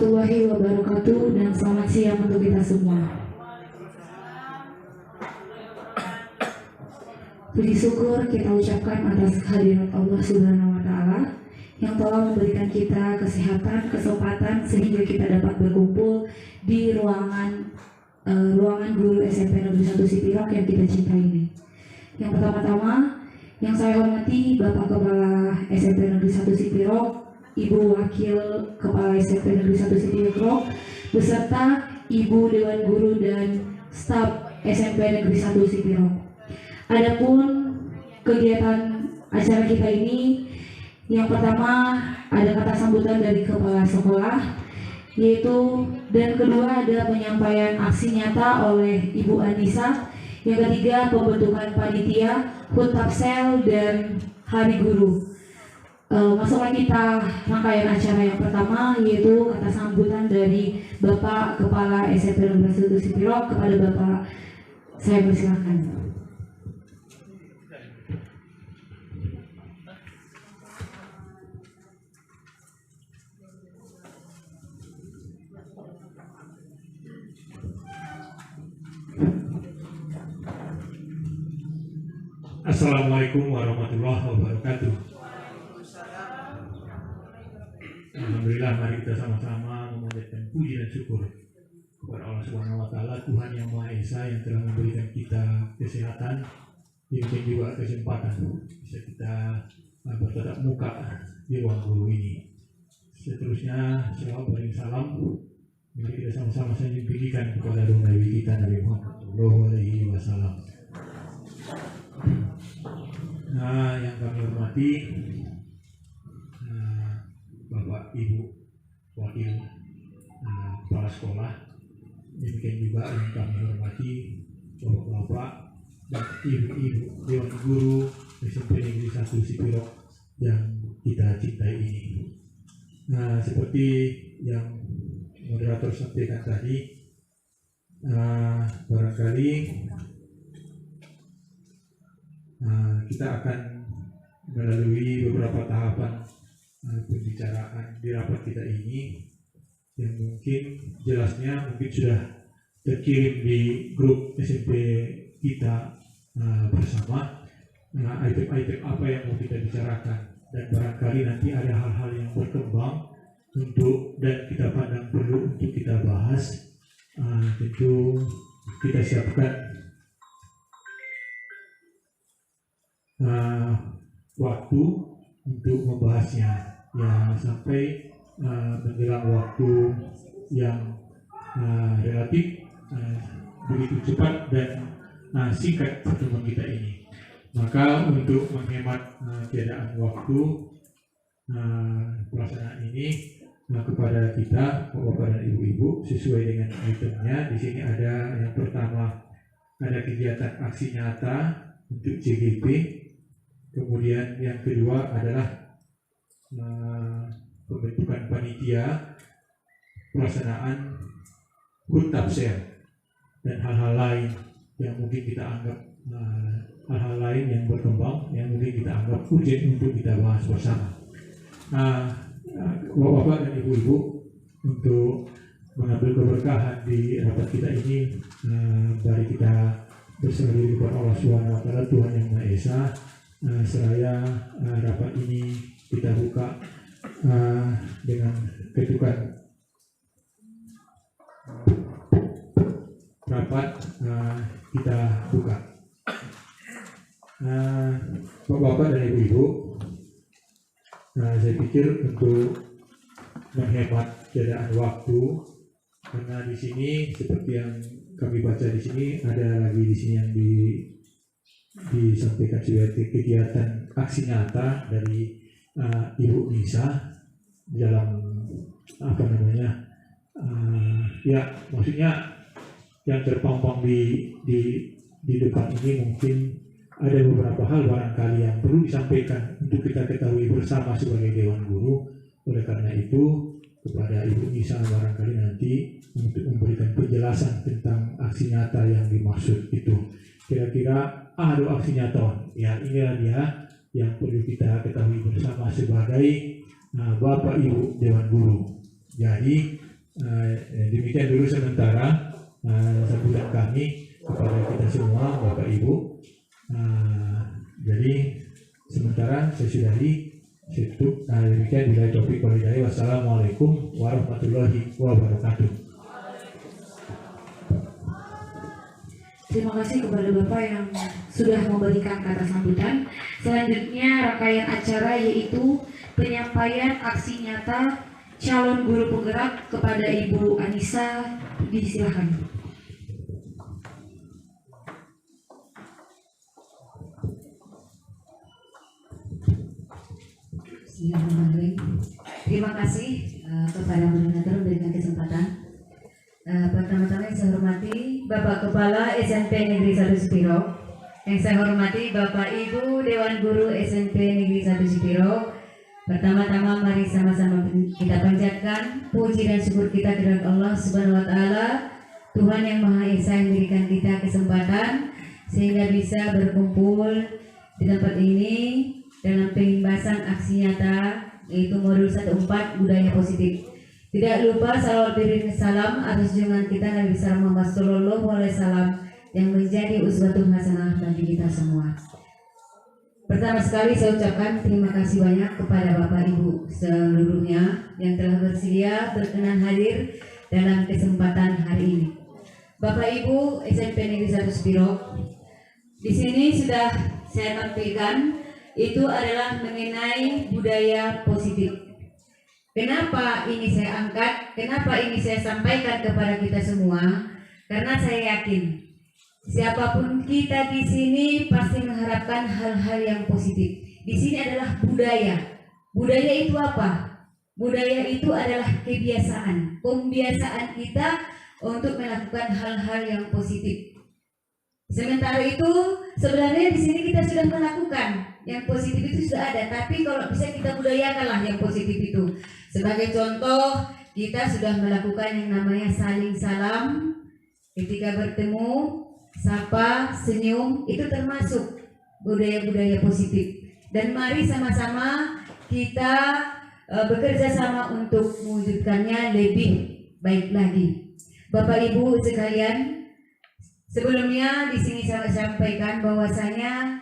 warahmatullahi wabarakatuh dan selamat siang untuk kita semua. Puji syukur kita ucapkan atas kehadirat Allah Subhanahu wa Ta'ala yang telah memberikan kita kesehatan, kesempatan sehingga kita dapat berkumpul di ruangan guru SMP Negeri 1 Sipirok yang kita cintai ini. Yang pertama-tama yang saya hormati Bapak Kepala SMP Negeri 1 Sipirok, Ibu Wakil Kepala SMP Negeri 1 Sipirok, beserta Ibu Dewan Guru dan staf SMP Negeri 1 Sipirok. Adapun kegiatan acara kita ini, yang pertama ada kata sambutan dari Kepala Sekolah, yaitu, dan kedua ada penyampaian aksi nyata oleh Ibu Anissa, yang ketiga pembentukan panitia, HUT Tapsel, dan Hari Guru. Masuklah kita rangkaian acara yang pertama, yaitu kata sambutan dari Bapak Kepala SMP Negeri 1 Sipirok. Kepada Bapak saya persilakan. Assalamualaikum warahmatullahi wabarakatuh. Alhamdulillah, mari kita sama-sama memanjatkan puji dan syukur kepada Allah Subhanahu wa Ta'ala, Tuhan yang Maha Esa, yang telah memberikan kita kesehatan, diberikan juga kesempatan bisa kita bertatap muka di ruang guru ini. Seterusnya, salawat dan salam mari kita sama-sama saling berikan kepada Nabi kita Nabi Muhammad SAW. Nah, yang kami hormati Bapak Ibu Wakil Kepala Sekolah, demikian juga yang kami hormati Bapak-Bapak dan Ibu-Ibu Dewan Guru SMP Negeri 1 Sipirok yang kita cintai ini. Nah, seperti yang moderator sampaikan tadi, barangkali kita akan melalui beberapa tahapan pembicaraan di rapat kita ini yang mungkin jelasnya mungkin sudah terkirim di grup SMP kita bersama, item-item apa yang mau kita bicarakan, dan barangkali nanti ada hal-hal yang berkembang untuk dan kita pandang perlu untuk kita bahas. Tentu kita siapkan waktu untuk membahasnya ya sampai menjelang waktu yang relatif begitu cepat dan singkat pertemuan kita ini. Maka untuk menghemat keadaan waktu pelaksanaan ini, kepada kita Bapak dan Ibu-ibu sesuai dengan itemnya, di sini ada yang pertama ada kegiatan aksi nyata untuk CGP. Kemudian yang kedua adalah pembentukan panitia pelaksanaan HUT Tapsel dan hal-hal lain yang mungkin kita anggap hal-hal lain yang berkembang yang mungkin kita anggap urgent untuk kita bahas bersama. Bapak dan Ibu-ibu, untuk mengambil keberkahan di rapat kita ini, mari kita berserah diri kepada Allah Subhanahu wa Ta'ala, Tuhan yang Maha Esa. Seraya rapat ini kita buka dengan ketukan rapat, kita buka. Bapak-bapak dan Ibu-ibu, saya pikir untuk menghemat keadaan waktu, karena di sini seperti yang kami baca di sini ada lagi di sini yang disampaikan sebagai kegiatan aksi nyata dari Ibu Nisa dalam ya maksudnya yang terpampang di depan ini mungkin ada beberapa hal barangkali yang perlu disampaikan untuk kita ketahui bersama sebagai Dewan Guru. Oleh karena itu kepada Ibu Nisa barangkali nanti untuk memberikan penjelasan tentang aksi nyata yang dimaksud itu. Kira-kira aksi nyata ya, inilah dia yang perlu kita ketahui bersama sebagai Bapak Ibu Dewan Guru. Jadi Demikian dulu sementara sambutan kami kepada kita semua, Bapak Ibu. Jadi sementara saya sudahi. Demikian bila topik walhidayah. Wassalamualaikum warahmatullahi wabarakatuh. Terima kasih kepada Bapak yang sudah memberikan kata sambutan. Selanjutnya rangkaian acara yaitu penyampaian aksi nyata calon guru penggerak kepada Ibu Anissa. Disilakan. Bismillahirrahmanirrahim. Terima kasih kepada moderator memberikan kesempatan. Pertama-tama yang saya hormati Bapak Kepala SMP Negeri 1 Sipiro, yang saya hormati Bapak Ibu Dewan Guru SMP Negeri 1 Sipiro. Pertama-tama mari sama-sama kita panjatkan puji dan syukur kita kepada Allah Subhanahu wa taala, Tuhan yang Maha Esa yang memberikan kita kesempatan sehingga bisa berkumpul di tempat ini dalam pembahasan aksi nyata yaitu modul 14 budaya positif. Tidak lupa salawat beriring salam atas junjungan kita Nabi besar Muhammad Sallallahu Alaihi Wasallam yang menjadi uswatun hasanah bagi kita semua. Pertama sekali saya ucapkan terima kasih banyak kepada Bapak Ibu seluruhnya yang telah bersedia berkenan hadir dalam kesempatan hari ini. Bapak Ibu SMP Negeri 1 Sipiro, di sini sudah saya tampilkan itu adalah mengenai budaya positif. Kenapa ini saya angkat? Kenapa ini saya sampaikan kepada kita semua? Karena saya yakin siapapun kita di sini pasti mengharapkan hal-hal yang positif. Di sini adalah budaya. Budaya itu apa? Budaya itu adalah kebiasaan, pembiasaan kita untuk melakukan hal-hal yang positif. Sementara itu sebenarnya di sini kita sudah melakukan yang positif itu sudah ada, tapi kalau bisa kita budayakanlah yang positif itu. Sebagai contoh, kita sudah melakukan yang namanya saling salam ketika bertemu, sapa, senyum, itu termasuk budaya-budaya positif. Dan mari sama-sama kita bekerja sama untuk mewujudkannya lebih baik lagi. Bapak Ibu sekalian, sebelumnya di sini saya sampaikan bahwasanya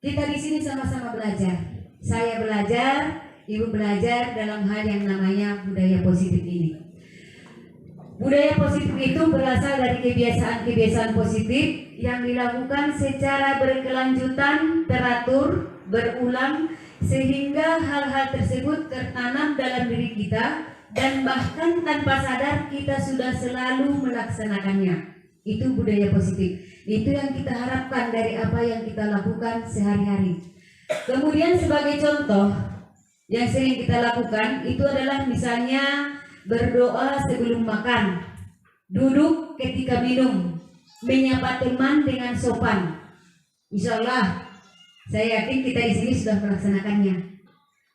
kita di sini sama-sama belajar. Saya belajar, Ibu belajar dalam hal yang namanya budaya positif ini. Budaya positif itu berasal dari kebiasaan-kebiasaan positif yang dilakukan secara berkelanjutan, teratur, berulang, sehingga hal-hal tersebut tertanam dalam diri kita dan bahkan tanpa sadar kita sudah selalu melaksanakannya. Itu budaya positif. Itu yang kita harapkan dari apa yang kita lakukan sehari-hari. Kemudian sebagai contoh yang sering kita lakukan itu adalah misalnya berdoa sebelum makan, duduk ketika minum, menyapa teman dengan sopan. Insya Allah, saya yakin kita di sini sudah melaksanakannya.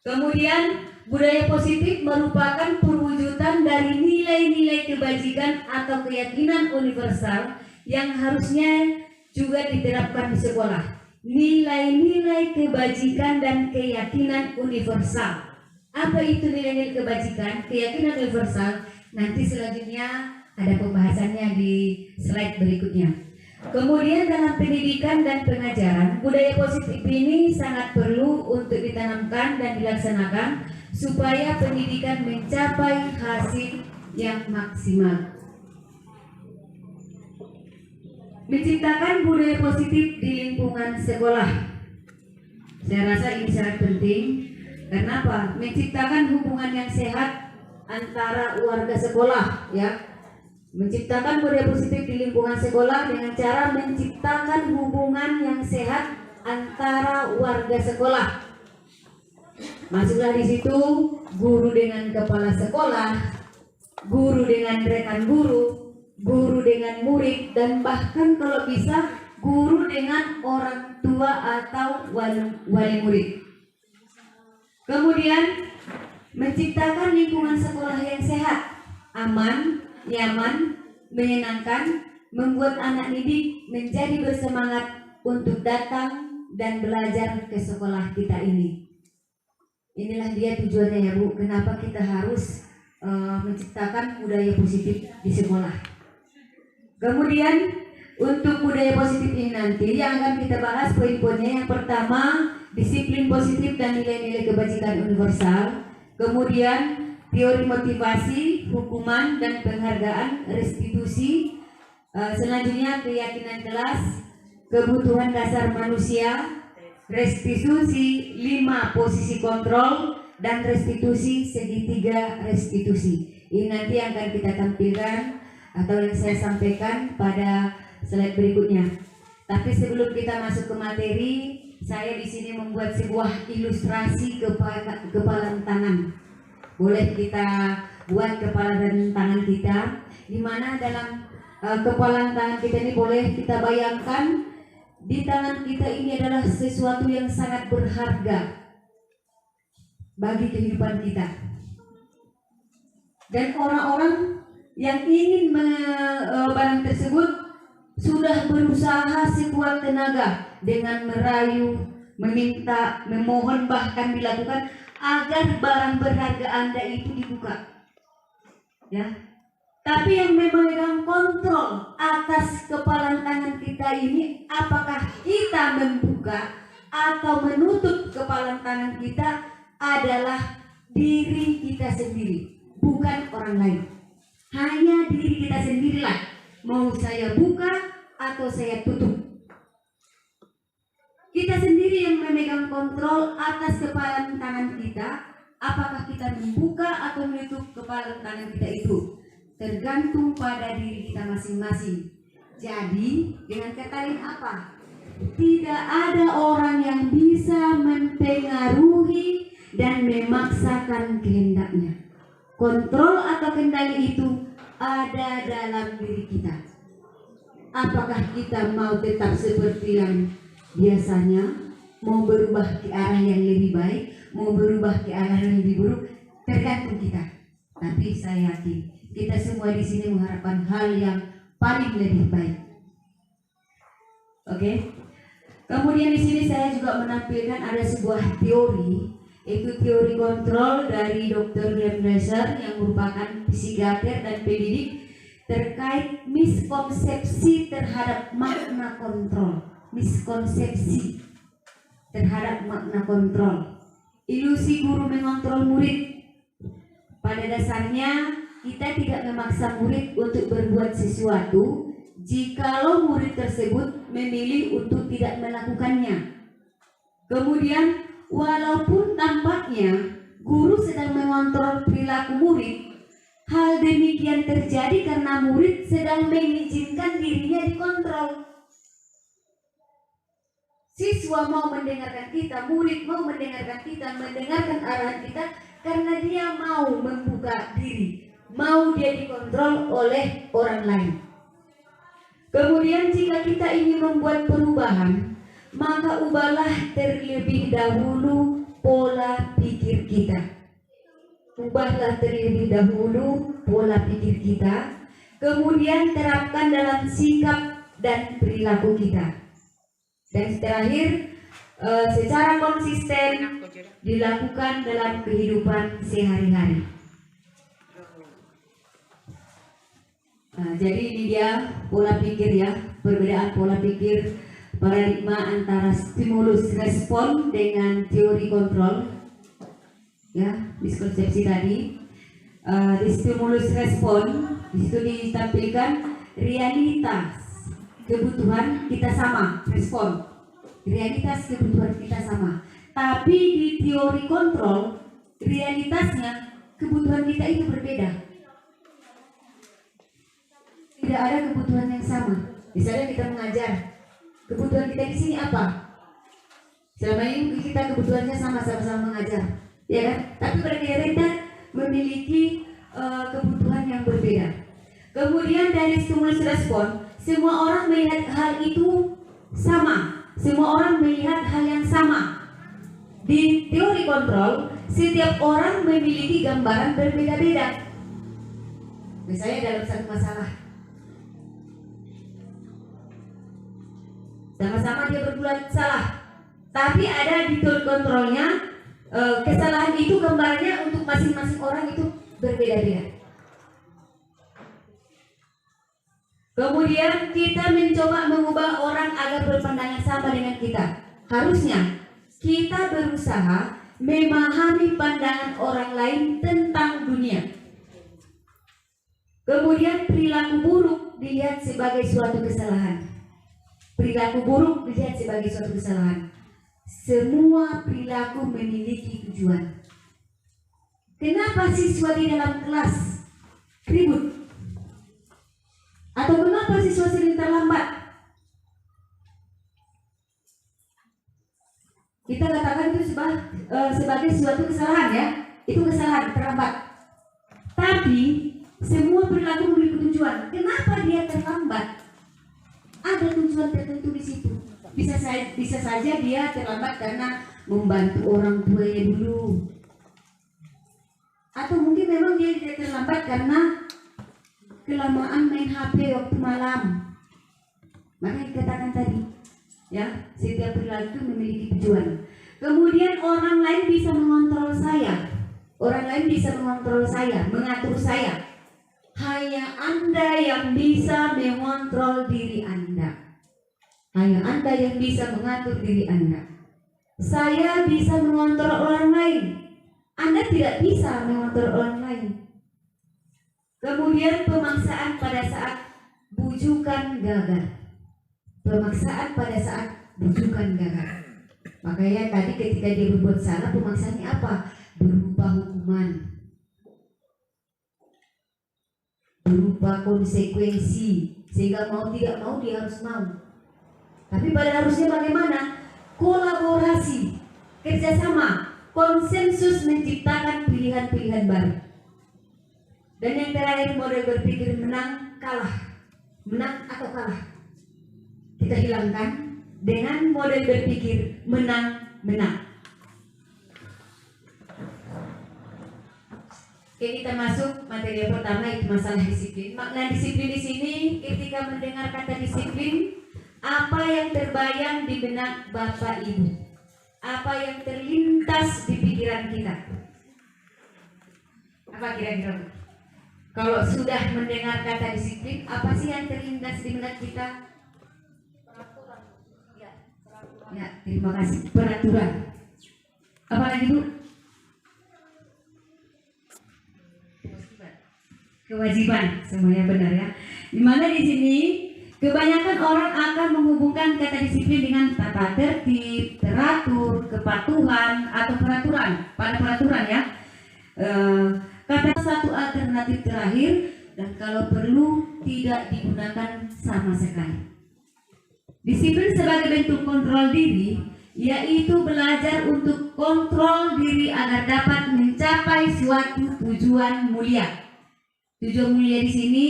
Kemudian budaya positif merupakan perwujudan dari nilai-nilai kebajikan atau keyakinan universal yang harusnya juga diterapkan di sekolah. Nilai-nilai kebajikan dan keyakinan universal. Apa itu nilai-nilai kebajikan, keyakinan universal? Nanti selanjutnya ada pembahasannya di slide berikutnya. Kemudian dalam pendidikan dan pengajaran, budaya positif ini sangat perlu untuk ditanamkan dan dilaksanakan supaya pendidikan mencapai hasil yang maksimal. Menciptakan budaya positif di lingkungan sekolah. Saya rasa ini sangat penting. Kenapa? Menciptakan hubungan yang sehat antara warga sekolah, ya. Menciptakan budaya positif di lingkungan sekolah dengan cara menciptakan hubungan yang sehat antara warga sekolah. Masuklah di situ guru dengan kepala sekolah, guru dengan rekan guru, guru dengan murid, dan bahkan kalau bisa guru dengan orang tua atau wali murid. Kemudian menciptakan lingkungan sekolah yang sehat, aman, nyaman, menyenangkan, membuat anak didik menjadi bersemangat untuk datang dan belajar ke sekolah kita ini. Inilah dia tujuannya ya Bu, kenapa kita harus menciptakan budaya positif di sekolah. Kemudian untuk budaya positif ini nanti yang akan kita bahas poin-poinnya, yang pertama disiplin positif dan nilai-nilai kebajikan universal, kemudian teori motivasi, hukuman dan penghargaan, restitusi, selanjutnya keyakinan kelas, kebutuhan dasar manusia, restitusi 5 posisi kontrol, dan restitusi segitiga restitusi. Ini nanti yang akan kita tampilkan atau yang saya sampaikan pada slide berikutnya. Tapi sebelum kita masuk ke materi, saya di sini membuat sebuah ilustrasi kepalan tangan. Boleh kita buat kepalan tangan kita, di mana dalam kepalan tangan kita ini boleh kita bayangkan di tangan kita ini adalah sesuatu yang sangat berharga bagi kehidupan kita. Dan orang-orang yang ingin barang tersebut sudah berusaha sekuat tenaga dengan merayu, meminta, memohon, bahkan dilakukan agar barang berharga Anda itu dibuka. Ya. Tapi yang memegang kontrol atas kepalan tangan kita ini, apakah kita membuka atau menutup kepalan tangan kita, adalah diri kita sendiri, bukan orang lain. Hanya diri kita sendirilah, mau saya buka atau saya tutup. Kita sendiri yang memegang kontrol atas kepalan tangan kita, apakah kita membuka atau menutup kepalan tangan kita itu, tergantung pada diri kita masing-masing. Jadi dengan kata lain apa? Tidak ada orang yang bisa mempengaruhi dan memaksakan kehendaknya. Kontrol atau kendali itu ada dalam diri kita. Apakah kita mau tetap seperti yang biasanya, mau berubah ke arah yang lebih baik, mau berubah ke arah yang lebih buruk, tergantung kita. Tapi saya yakin kita semua di sini mengharapkan hal yang paling lebih baik. Oke. Kemudian di sini saya juga menampilkan ada sebuah teori, yaitu teori kontrol dari Dr. Graham Dresser yang merupakan psikiater dan pendidik, terkait miskonsepsi terhadap makna kontrol. Miskonsepsi terhadap makna kontrol. Ilusi guru mengontrol murid. Pada dasarnya kita tidak memaksa murid untuk berbuat sesuatu jikalau murid tersebut memilih untuk tidak melakukannya. Kemudian walaupun tampaknya guru sedang mengontrol perilaku murid, hal demikian terjadi karena murid sedang mengizinkan dirinya dikontrol. Siswa mau mendengarkan kita, murid mau mendengarkan kita, mendengarkan arahan kita karena dia mau membuka diri, mau dia dikontrol oleh orang lain. Kemudian jika kita ingin membuat perubahan, maka ubahlah terlebih dahulu pola pikir kita. Ubahlah terlebih dahulu pola pikir kita, kemudian terapkan dalam sikap dan perilaku kita. Dan terakhir, secara konsisten dilakukan dalam kehidupan sehari-hari. Jadi ini dia pola pikir ya, perbedaan pola pikir paradigma antara stimulus respon dengan teori kontrol. Ya, miskonsepsi tadi. Di stimulus respon di situ ditampilkan realitas kebutuhan kita sama, respon. Realitas kebutuhan kita sama. Tapi di teori kontrol realitasnya kebutuhan kita itu berbeda. Tidak ada kebutuhan yang sama. Misalnya kita mengajar, kebutuhan kita di sini apa? Selama ini kita kebutuhannya sama-sama mengajar, ya kan? Tapi pada kita memiliki kebutuhan yang berbeda. Kemudian dari stimulus respon, semua orang melihat hal itu sama. Semua orang melihat hal yang sama. Di teori kontrol, setiap orang memiliki gambaran berbeda-beda. Misalnya dalam satu masalah, sama-sama dia berbuat salah, tapi ada di teori kontrolnya kesalahan itu gambarnya untuk masing-masing orang itu berbeda-beda. Kemudian kita mencoba mengubah orang agar berpandangan sama dengan kita. Harusnya kita berusaha memahami pandangan orang lain tentang dunia. Kemudian perilaku buruk dilihat sebagai suatu kesalahan. Perilaku buruk dilihat sebagai suatu kesalahan. Semua perilaku memiliki tujuan. Kenapa siswa di dalam kelas ribut? Atau kenapa siswa sering terlambat? Kita katakan itu sebagai suatu kesalahan ya. Itu kesalahan, terlambat. Tapi semua perilaku memiliki tujuan. Kenapa dia terlambat? Ada tujuan tertentu di situ. Bisa saja dia terlambat karena membantu orang tuanya dulu. Atau mungkin memang dia terlambat karena kelamaan main HP waktu malam. Makanya dikatakan tadi, ya, setiap perilaku memiliki tujuan. Kemudian orang lain bisa mengontrol saya. Orang lain bisa mengontrol saya, mengatur saya. Hanya Anda yang bisa mengontrol diri Anda. Hanya Anda yang bisa mengatur diri Anda. Saya bisa mengontrol orang lain. Anda tidak bisa mengontrol orang lain. Kemudian pemaksaan pada saat bujukan gagal. Pemaksaan pada saat bujukan gagal. Makanya tadi ketika dia berbuat salah, pemaksaannya apa? Berupa hukuman, berupa konsekuensi, sehingga mau tidak mau dia harus mau. Tapi pada harusnya bagaimana? Kolaborasi, kerjasama, konsensus menciptakan pilihan-pilihan baru. Dan yang terakhir, model berpikir menang kalah, menang atau kalah kita hilangkan dengan model berpikir menang menang. Oke, kita masuk materi yang pertama, itu masalah disiplin. Makna disiplin di sini, ketika mendengar kata disiplin, apa yang terbayang di benak Bapak Ibu? Apa yang terlintas di pikiran kita? Apa kira-kira? Kalau sudah mendengar kata disiplin, apa sih yang terlintas di benak kita? Peraturan. Ya, terima kasih. Peraturan. Apa lagi, Bu? Kewajiban. Semuanya benar ya. Dimana di sini kebanyakan orang akan menghubungkan kata disiplin dengan tata tertib, teratur, kepatuhan, atau peraturan. Pada peraturan ya. Kata satu alternatif terakhir, dan kalau perlu tidak digunakan sama sekali. Disiplin sebagai bentuk kontrol diri, yaitu belajar untuk kontrol diri agar dapat mencapai suatu tujuan mulia. Tujuan mulia di sini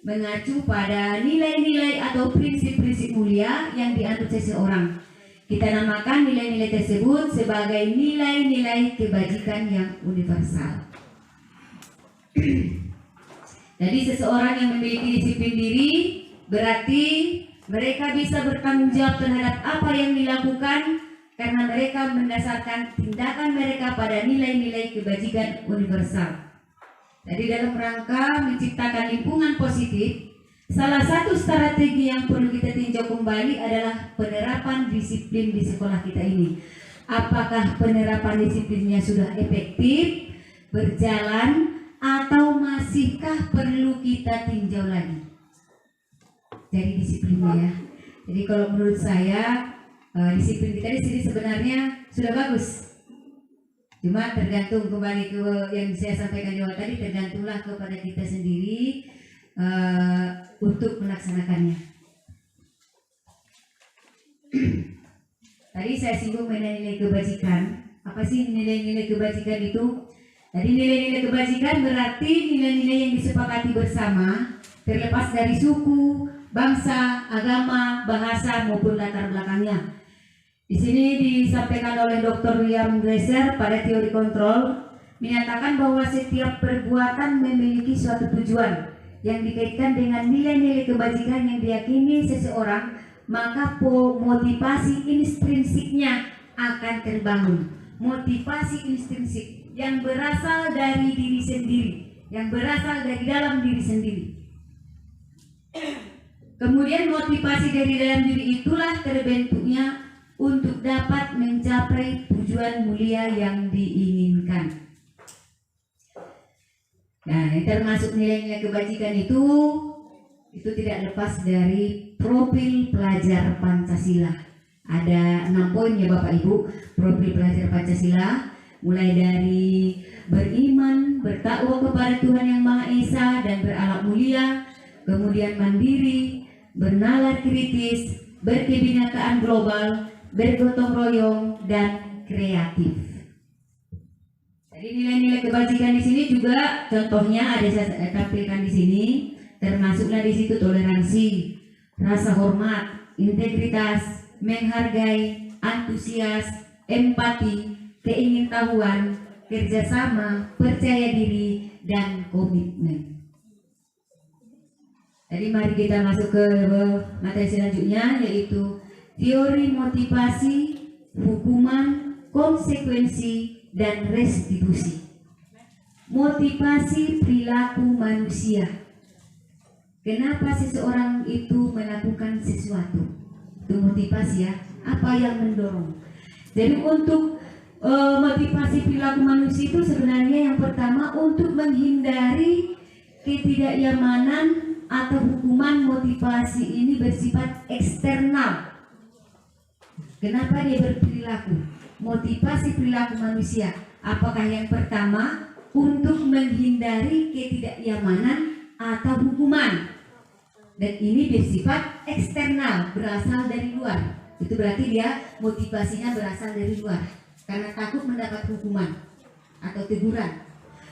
mengacu pada nilai-nilai atau prinsip-prinsip mulia yang dianut seseorang. Kita namakan nilai-nilai tersebut sebagai nilai-nilai kebajikan yang universal. Jadi seseorang yang memiliki disiplin diri berarti mereka bisa bertanggung jawab terhadap apa yang dilakukan karena mereka mendasarkan tindakan mereka pada nilai-nilai kebajikan universal. Jadi dalam rangka menciptakan lingkungan positif, salah satu strategi yang perlu kita tinjau kembali adalah penerapan disiplin di sekolah kita ini. Apakah penerapan disiplinnya sudah efektif, berjalan, atau masihkah perlu kita tinjau lagi? Jadi disiplinnya ya. Jadi kalau menurut saya disiplin kita di sini sebenarnya sudah bagus. Cuma tergantung kembali ke yang saya sampaikan di awal tadi, tergantunglah kepada kita sendiri untuk melaksanakannya. Tadi saya singgung mengenai nilai kebajikan. Apa sih nilai-nilai kebajikan itu? Jadi nilai-nilai kebajikan berarti nilai-nilai yang disepakati bersama, terlepas dari suku, bangsa, agama, bahasa maupun latar belakangnya. Di sini disampaikan oleh Dr. William Glasser pada teori kontrol, menyatakan bahwa setiap perbuatan memiliki suatu tujuan yang dikaitkan dengan nilai-nilai kebajikan yang diyakini seseorang, maka motivasi intrinsiknya akan terbangun. Motivasi intrinsik. yang berasal dari diri sendiri, yang berasal dari dalam diri sendiri. Kemudian motivasi dari dalam diri itulah terbentuknya untuk dapat mencapai tujuan mulia yang diinginkan. Nah, yang termasuk nilai-nilai kebajikan itu tidak lepas dari profil pelajar Pancasila. Ada 6 poin ya Bapak Ibu, profil pelajar Pancasila, mulai dari beriman, bertakwa kepada Tuhan Yang Maha Esa dan berakhlak mulia, kemudian mandiri, bernalar kritis, berkebinekaan global, bergotong royong, dan kreatif. Jadi nilai-nilai kebajikan di sini juga contohnya ada saya tampilkan di sini, termasuklah di situ toleransi, rasa hormat, integritas, menghargai, antusias, empati, keingintahuan, kerjasama, percaya diri, dan komitmen. Jadi mari kita masuk ke materi selanjutnya, yaitu teori motivasi, hukuman, konsekuensi, dan restitusi. Motivasi perilaku manusia. Kenapa seseorang itu melakukan sesuatu? Itu motivasi ya, apa yang mendorong. Jadi untuk motivasi perilaku manusia itu sebenarnya yang pertama untuk menghindari ketidaknyamanan atau hukuman. Motivasi ini bersifat eksternal. Kenapa dia berperilaku? Motivasi perilaku manusia. Apakah yang pertama untuk menghindari ketidaknyamanan atau hukuman? Dan ini bersifat eksternal, berasal dari luar. Itu berarti dia motivasinya berasal dari luar, karena takut mendapat hukuman atau teguran.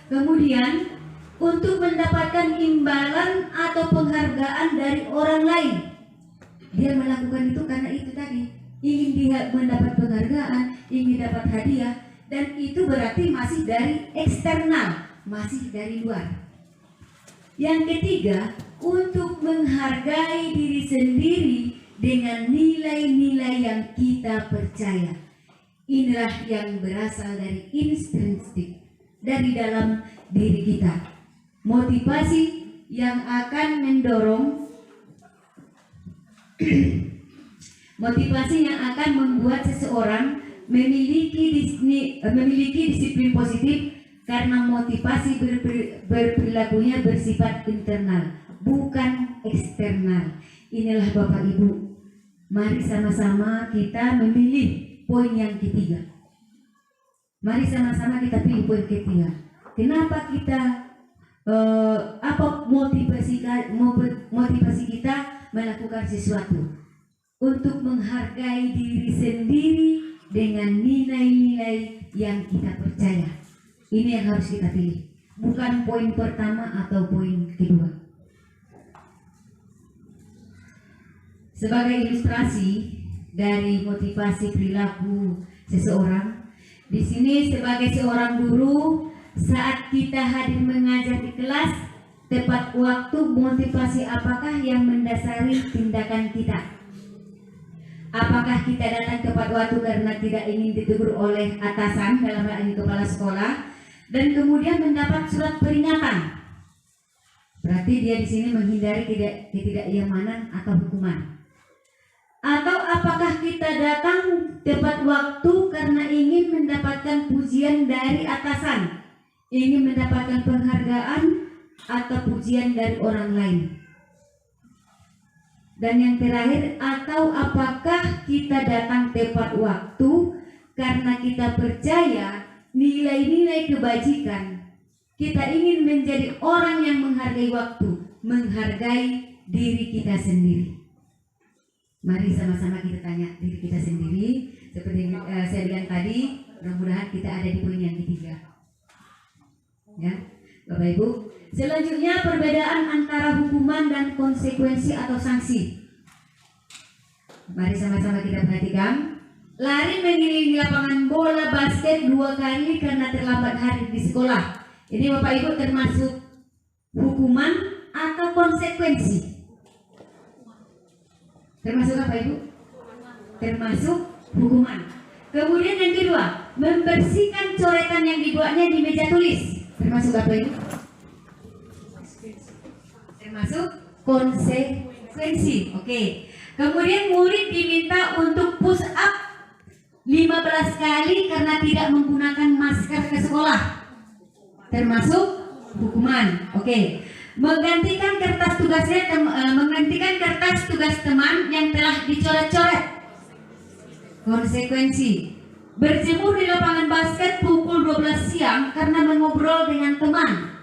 Kemudian untuk mendapatkan imbalan atau penghargaan dari orang lain. Dia melakukan itu karena itu tadi, ingin dia mendapat penghargaan, ingin dapat hadiah, dan itu berarti masih dari eksternal, masih dari luar. Yang ketiga, untuk menghargai diri sendiri dengan nilai-nilai yang kita percaya. Inilah yang berasal dari intrinsik, dari dalam diri kita. Motivasi yang akan mendorong motivasi yang akan membuat seseorang memiliki disiplin positif, karena motivasi berperilakunya bersifat internal, bukan eksternal. Inilah Bapak Ibu, mari sama-sama kita memilih poin yang ketiga. Mari sama-sama kita pilih poin ketiga. Kenapa kita apa motivasi kita melakukan sesuatu? Untuk menghargai diri sendiri dengan nilai-nilai yang kita percaya. Ini yang harus kita pilih, bukan poin pertama atau poin kedua. Sebagai ilustrasi dari motivasi perilaku seseorang, di sini sebagai seorang guru, saat kita hadir mengajar di kelas, tepat waktu, motivasi apakah yang mendasari tindakan kita? Apakah kita datang tepat waktu karena tidak ingin ditegur oleh atasan, dalam hal ini kepala sekolah, dan kemudian mendapat surat peringatan? Berarti dia di sini menghindari ketidaknyamanan atau hukuman. Atau apakah kita datang tepat waktu karena ingin mendapatkan pujian dari atasan, ingin mendapatkan penghargaan atau pujian dari orang lain? Dan yang terakhir, atau apakah kita datang tepat waktu karena kita percaya nilai-nilai kebajikan, kita ingin menjadi orang yang menghargai waktu, menghargai diri kita sendiri. Mari sama-sama kita tanya diri kita sendiri. Seperti saya bilang tadi, mudah-mudahan kita ada di poin yang ketiga. Ya, Bapak Ibu. Selanjutnya, perbedaan antara hukuman dan konsekuensi atau sanksi. Mari sama-sama kita perhatikan. Lari mengelilingi lapangan bola basket 2 kali karena terlambat hadir di sekolah. Ini Bapak Ibu termasuk hukuman atau konsekuensi? Termasuk apa Ibu? Termasuk hukuman. Kemudian yang kedua, membersihkan coretan yang dibuatnya di meja tulis. Termasuk apa itu? Termasuk konsekuensi. Oke. Kemudian murid diminta untuk push up 15 kali karena tidak menggunakan masker ke sekolah. Termasuk hukuman. Oke. Menggantikan kertas tugas teman yang telah dicoret-coret. Konsekuensi. Berjemur di lapangan basket pukul 12 siang karena mengobrol dengan teman.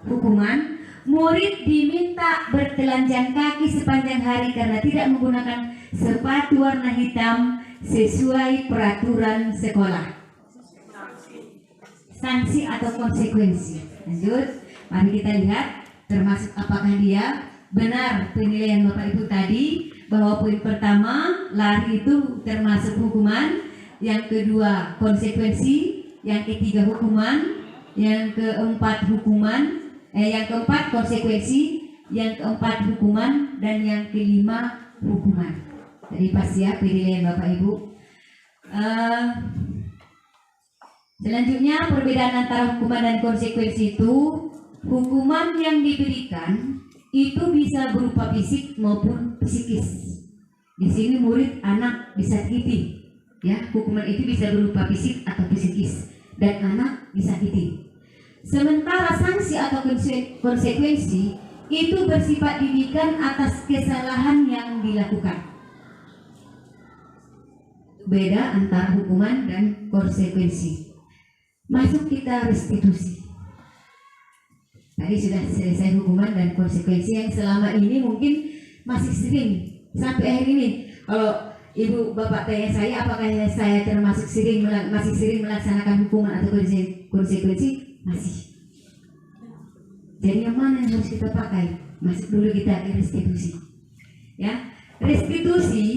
Hukuman. Murid diminta bertelanjang kaki sepanjang hari karena tidak menggunakan sepatu warna hitam sesuai peraturan sekolah. Sanksi atau konsekuensi. Lanjut, mari kita lihat termasuk apakah dia benar penilaian Bapak Ibu tadi bahwa poin pertama lari itu termasuk hukuman, yang kedua konsekuensi, yang ketiga hukuman, yang keempat konsekuensi, yang keempat hukuman, dan yang kelima hukuman. Jadi pasti ya penilaian Bapak Ibu. Selanjutnya perbedaan antara hukuman dan konsekuensi itu, hukuman yang diberikan itu bisa berupa fisik maupun psikis. Di sini murid anak disakiti, ya hukuman itu bisa berupa fisik atau psikis dan anak disakiti. Sementara sanksi atau konsekuensi itu bersifat didikan atas kesalahan yang dilakukan. Beda antara hukuman dan konsekuensi. Masuk kita restitusi. Tadi sudah selesai hukuman dan konsekuensi yang selama ini mungkin masih sering sampai akhir ini. Kalau ibu bapak tanya saya apakah saya termasuk masih sering melaksanakan hukuman atau konsekuensi, masih. Jadi yang mana yang harus kita pakai? Masuk dulu kita ke restitusi. Ya, restitusi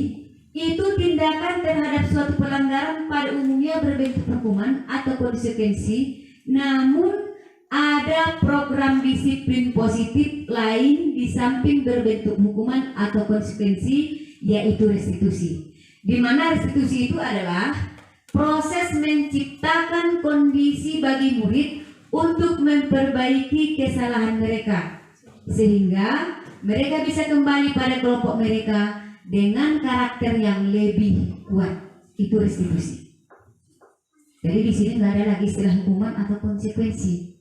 itu tindakan terhadap suatu pelanggaran pada umumnya berbentuk hukuman atau konsekuensi, namun ada program disiplin positif lain di samping berbentuk hukuman atau konsekuensi, yaitu restitusi. Di mana restitusi itu adalah proses menciptakan kondisi bagi murid untuk memperbaiki kesalahan mereka, sehingga mereka bisa kembali pada kelompok mereka dengan karakter yang lebih kuat. Itu restitusi. Jadi di sini nggak ada lagi istilah hukuman atau konsekuensi.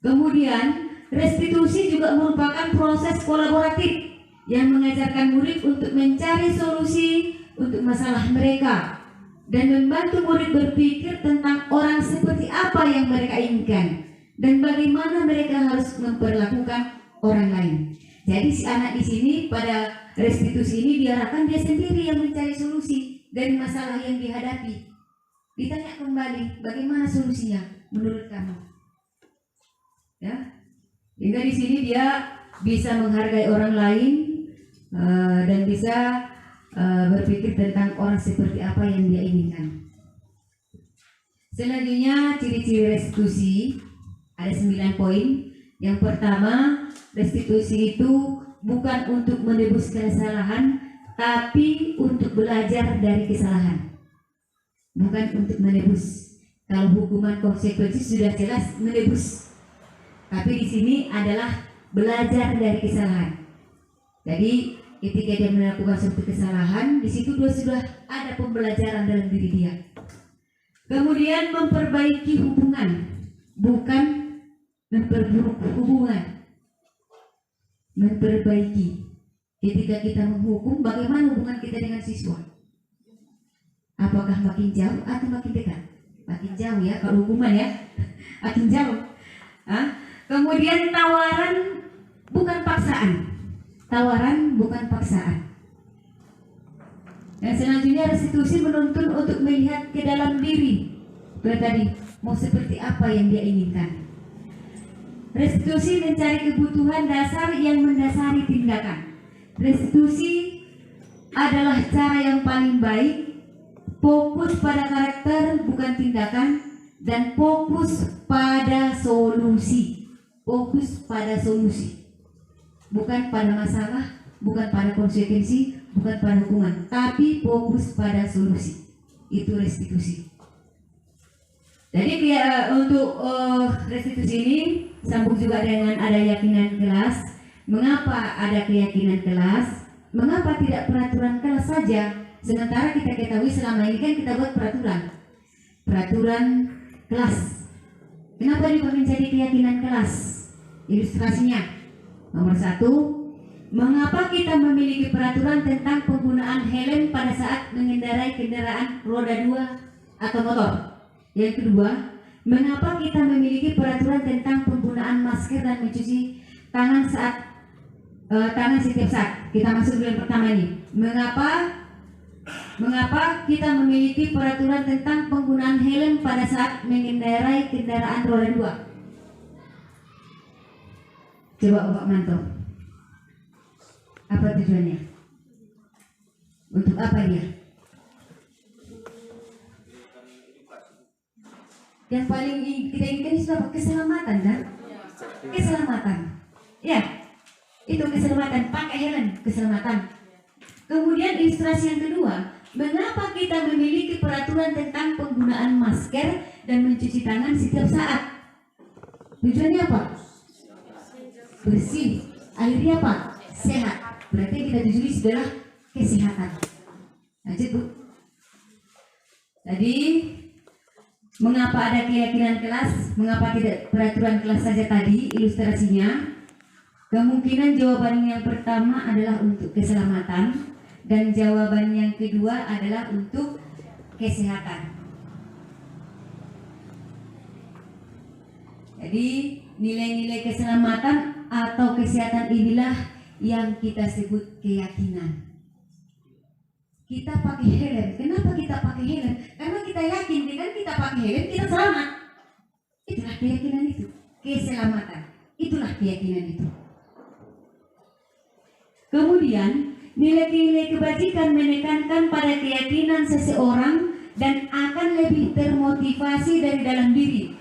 Kemudian restitusi juga merupakan proses kolaboratif yang mengajarkan murid untuk mencari solusi untuk masalah mereka dan membantu murid berpikir tentang orang seperti apa yang mereka inginkan dan bagaimana mereka harus memperlakukan orang lain. Jadi si anak di sini pada restitusi ini diarahkan dia sendiri yang mencari solusi dari masalah yang dihadapi. Ditanya kembali, bagaimana solusinya menurut kamu? Ya, hingga di sini dia bisa menghargai orang lain dan bisa berpikir tentang orang seperti apa yang dia inginkan. Selanjutnya ciri-ciri restitusi ada 9 poin. Yang pertama, restitusi itu bukan untuk menebus kesalahan, tapi untuk belajar dari kesalahan. Bukan untuk menebus. Kalau hukuman konsekuensi sudah jelas menebus. Tapi di sini adalah belajar dari kesalahan. Jadi ketika dia melakukan suatu kesalahan, di situ dia sudah ada pembelajaran dalam diri dia. Kemudian memperbaiki hubungan, bukan memperburuk hubungan. Memperbaiki. Ketika kita menghukum, bagaimana hubungan kita dengan siswa? Apakah makin jauh atau makin dekat? Makin jauh ya, kalau hukuman ya, makin jauh. Kemudian tawaran bukan paksaan. Tawaran bukan paksaan. Dan selanjutnya restitusi menuntun untuk melihat ke dalam diri. Tadi mau seperti apa yang dia inginkan. Restitusi mencari kebutuhan dasar yang mendasari tindakan. Restitusi adalah cara yang paling baik, fokus pada karakter bukan tindakan, dan fokus pada solusi. Fokus pada solusi, bukan pada masalah, bukan pada konsekuensi, bukan pada hukuman, tapi fokus pada solusi. itu restitusi. Jadi untuk restitusi ini sambung juga dengan ada keyakinan kelas. Mengapa ada keyakinan kelas? Mengapa tidak peraturan kelas saja? Sementara kita ketahui selama ini kan kita buat peraturan kelas. Kenapa juga menjadi keyakinan kelas? Ilustrasinya, nomor 1, mengapa kita memiliki peraturan tentang penggunaan helm pada saat mengendarai kendaraan roda 2 atau motor? Yang kedua, mengapa kita memiliki peraturan tentang penggunaan masker dan mencuci tangan tangan setiap saat? Kita masuk dulu yang pertama ini. Mengapa kita memiliki peraturan tentang penggunaan helm pada saat mengendarai kendaraan roda 2? Coba Bapak mantau. Apa tujuannya? Untuk apa dia? Yang paling kita inginkan itu apa? Keselamatan kan? Keselamatan. Ya, itu keselamatan. Pakai helm, keselamatan. Kemudian ilustrasi yang kedua, mengapa kita memiliki peraturan tentang penggunaan masker dan mencuci tangan setiap saat? Tujuannya apa? Bersih. Akhirnya apa? Sehat. Berarti kita tuju adalah kesehatan. Lanjut Bu. Tadi mengapa ada keyakinan kelas? Mengapa tidak peraturan kelas saja tadi ilustrasinya? Kemungkinan jawaban yang pertama adalah untuk keselamatan. Dan jawaban yang kedua adalah untuk kesehatan. Jadi nilai-nilai keselamatan atau kesehatan inilah yang kita sebut keyakinan. Kita pakai helm. Kenapa kita pakai helm? Karena kita yakin dengan kita pakai helm kita selamat. Itulah keyakinan itu. Keselamatan. Itulah keyakinan itu. Kemudian nilai-nilai kebajikan menekankan pada keyakinan seseorang dan akan lebih termotivasi dari dalam diri.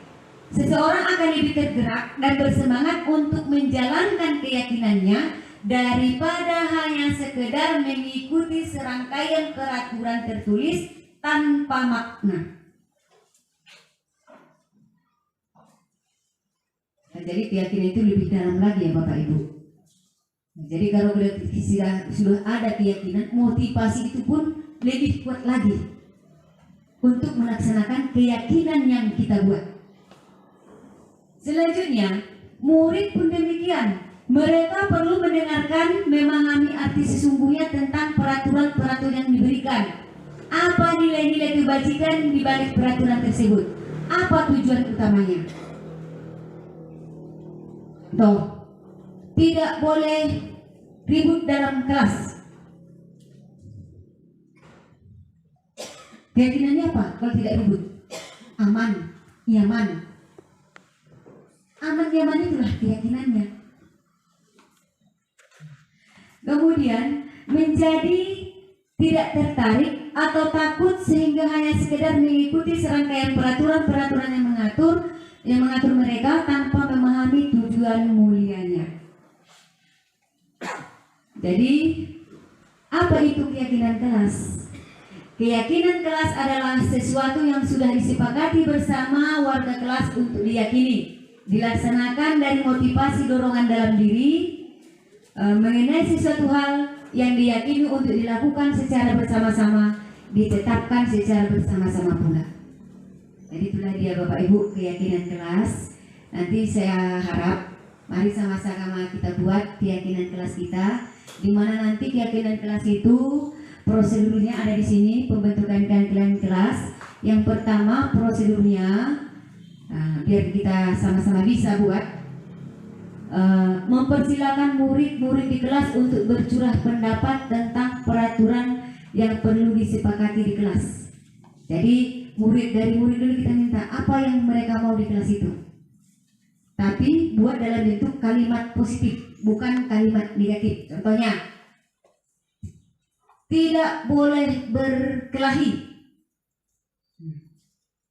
Seseorang akan lebih tergerak dan bersemangat untuk menjalankan keyakinannya daripada hanya sekedar mengikuti serangkaian peraturan tertulis tanpa makna. Nah, jadi keyakinan itu lebih dalam lagi ya Bapak Ibu. Jadi kalau sudah ada keyakinan, motivasi itu pun lebih kuat lagi untuk melaksanakan keyakinan yang kita buat. Selanjutnya, murid pun demikian. Mereka perlu mendengarkan, memahami arti sesungguhnya tentang peraturan-peraturan yang diberikan. Apa nilai-nilai kebajikan di balik peraturan tersebut? Apa tujuan utamanya? Tidak boleh ribut dalam kelas. Keyakinannya apa? Kalau tidak ribut, aman, nyaman. Aman, nyaman itulah keyakinannya. Kemudian menjadi tidak tertarik atau takut sehingga hanya sekedar mengikuti serangkaian peraturan-peraturan yang mengatur mereka tanpa memahami tujuan mulianya. Jadi, apa itu keyakinan kelas? Keyakinan kelas adalah sesuatu yang sudah disepakati bersama warga kelas untuk diyakini, dilaksanakan dari motivasi dorongan dalam diri, mengenai sesuatu hal yang diyakini untuk dilakukan secara bersama-sama, ditetapkan secara bersama-sama pula. Jadi itulah dia Bapak Ibu keyakinan kelas. Nanti saya harap mari sama-sama kita buat keyakinan kelas kita, di mana nanti keyakinan kelas itu prosedurnya ada di sini, pembentukan keyakinan kelas. Yang pertama prosedurnya, biar kita sama-sama bisa buat, mempersilakan murid-murid di kelas untuk bercurah pendapat tentang peraturan yang perlu disepakati di kelas. Jadi dari murid dulu kita minta apa yang mereka mau di kelas itu. Tapi buat dalam bentuk kalimat positif, bukan kalimat negatif. Contohnya, tidak boleh berkelahi.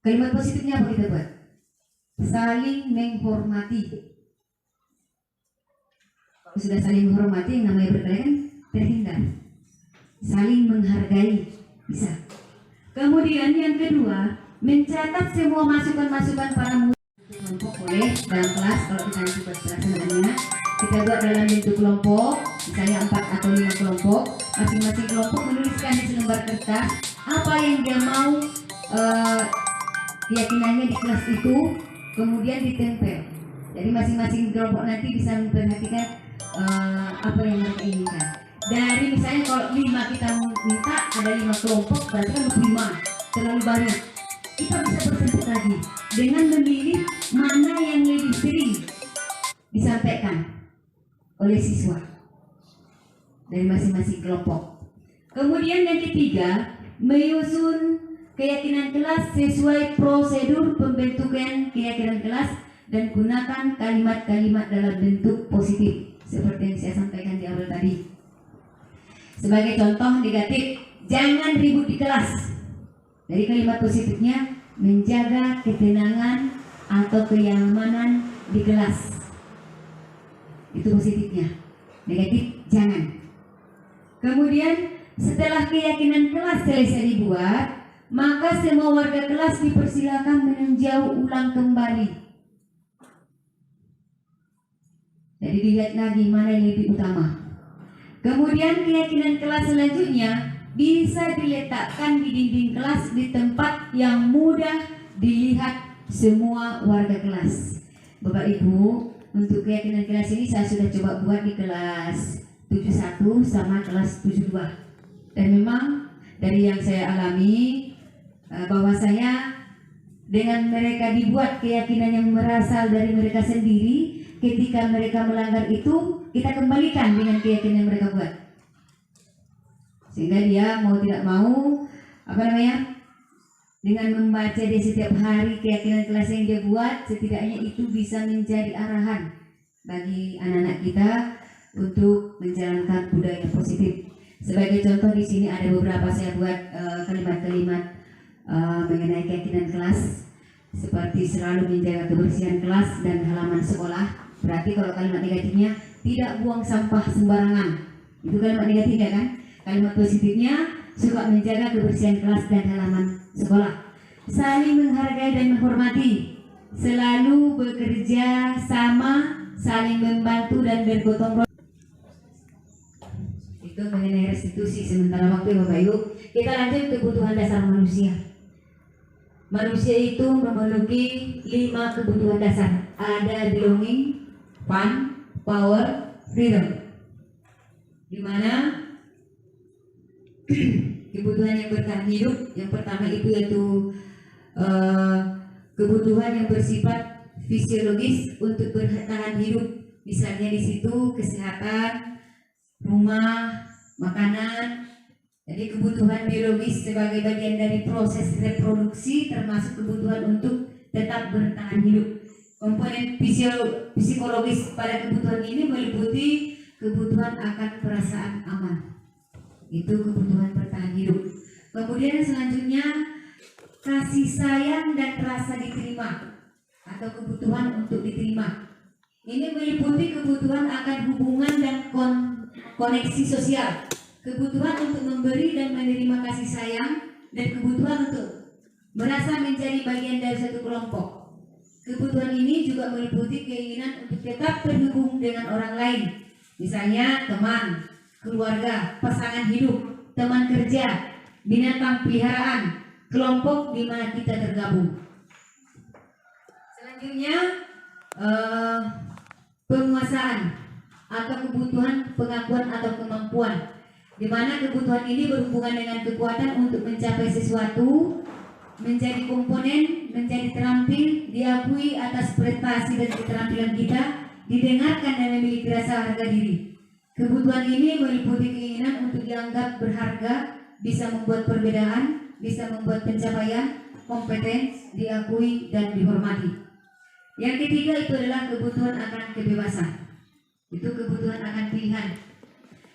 Kalimat positifnya apa kita buat? Saling menghormati. Kalau sudah saling menghormati, yang namanya berkelahi kan terhindar. Saling menghargai, bisa. Kemudian yang kedua, mencatat semua masukan-masukan para murid kelompok boleh dalam kelas. Kalau kita nanti buat pelaksanaannya, kita buat dalam bentuk kelompok, misalnya 4 atau 5 kelompok. Masing-masing kelompok menuliskan di selembar kertas apa yang dia mau keyakinannya di kelas itu, kemudian ditempel. Jadi masing-masing kelompok nanti bisa memperhatikan apa yang mereka inginkan. Dari misalnya kalau 5 kita minta ada 5 kelompok, berarti kan 5 terlalu banyak. Kita bisa bersebut lagi dengan memilih mana yang lebih sering disampaikan oleh siswa dari masing-masing kelompok. Kemudian yang ketiga, menyusun keyakinan kelas sesuai prosedur pembentukan keyakinan kelas dan gunakan kalimat-kalimat dalam bentuk positif seperti yang saya sampaikan di awal tadi. Sebagai contoh negatif, jangan ribut di kelas. Dari kalimat positifnya, menjaga ketenangan atau kenyamanan di kelas. Itu positifnya. Negatif, jangan. Kemudian setelah keyakinan kelas selesai dibuat, maka semua warga kelas dipersilakan meninjau ulang kembali. Jadi dilihat lagi mana yang lebih utama. Kemudian keyakinan kelas selanjutnya bisa diletakkan di dinding kelas di tempat yang mudah dilihat semua warga kelas. Bapak Ibu, untuk keyakinan kelas ini saya sudah coba buat di kelas 71 sama kelas 72. Dan memang dari yang saya alami bahwa saya dengan mereka dibuat keyakinan yang berasal dari mereka sendiri, ketika mereka melanggar itu kita kembalikan dengan keyakinan yang mereka buat, sehingga dia mau tidak mau dengan membaca dia setiap hari keyakinan kelas yang dia buat, setidaknya itu bisa menjadi arahan bagi anak-anak kita untuk menjalankan budaya positif. Sebagai contoh di sini ada beberapa saya buat kalimat-kalimat mengenai keyakinan kelas, seperti selalu menjaga kebersihan kelas dan halaman sekolah. Berarti kalau kalimat negatifnya, tidak buang sampah sembarangan. Itu kalimat negatifnya kan? Kalimat positifnya, suka menjaga kebersihan kelas dan halaman sekolah. Saling menghargai dan menghormati. Selalu bekerja sama, saling membantu dan bergotong royong. Itu mengenai restitusi sementara waktu, Bapak Ibu. Kita lanjut kebutuhan dasar manusia. Manusia itu memiliki 5 kebutuhan dasar. Ada belonging, fun, power, freedom. Di mana kebutuhan yang bertahan hidup yang pertama itu yaitu kebutuhan yang bersifat fisiologis untuk bertahan hidup. Misalnya di situ kesehatan, rumah, makanan. Jadi kebutuhan biologis sebagai bagian dari proses reproduksi, termasuk kebutuhan untuk tetap bertahan hidup. Komponen psikologis pada kebutuhan ini meliputi kebutuhan akan perasaan aman. Itu kebutuhan bertahan hidup. Kemudian selanjutnya kasih sayang dan rasa diterima atau kebutuhan untuk diterima. Ini meliputi kebutuhan akan hubungan dan koneksi sosial, kebutuhan untuk memberi dan menerima kasih sayang, dan kebutuhan untuk merasa menjadi bagian dari satu kelompok. Kebutuhan ini juga meliputi keinginan untuk tetap terhubung dengan orang lain, misalnya teman, keluarga, pasangan hidup, teman kerja, binatang peliharaan, kelompok di mana kita tergabung. Selanjutnya penguasaan atau kebutuhan pengakuan atau kemampuan, di mana kebutuhan ini berhubungan dengan kekuatan untuk mencapai sesuatu, menjadi komponen, menjadi terampil, diakui atas prestasi dan keterampilan kita, didengarkan dan memiliki rasa harga diri. Kebutuhan ini meliputi keinginan untuk dianggap berharga, bisa membuat perbedaan, bisa membuat pencapaian, kompeten, diakui dan dihormati. Yang ketiga itu adalah kebutuhan akan kebebasan. Itu kebutuhan akan pilihan,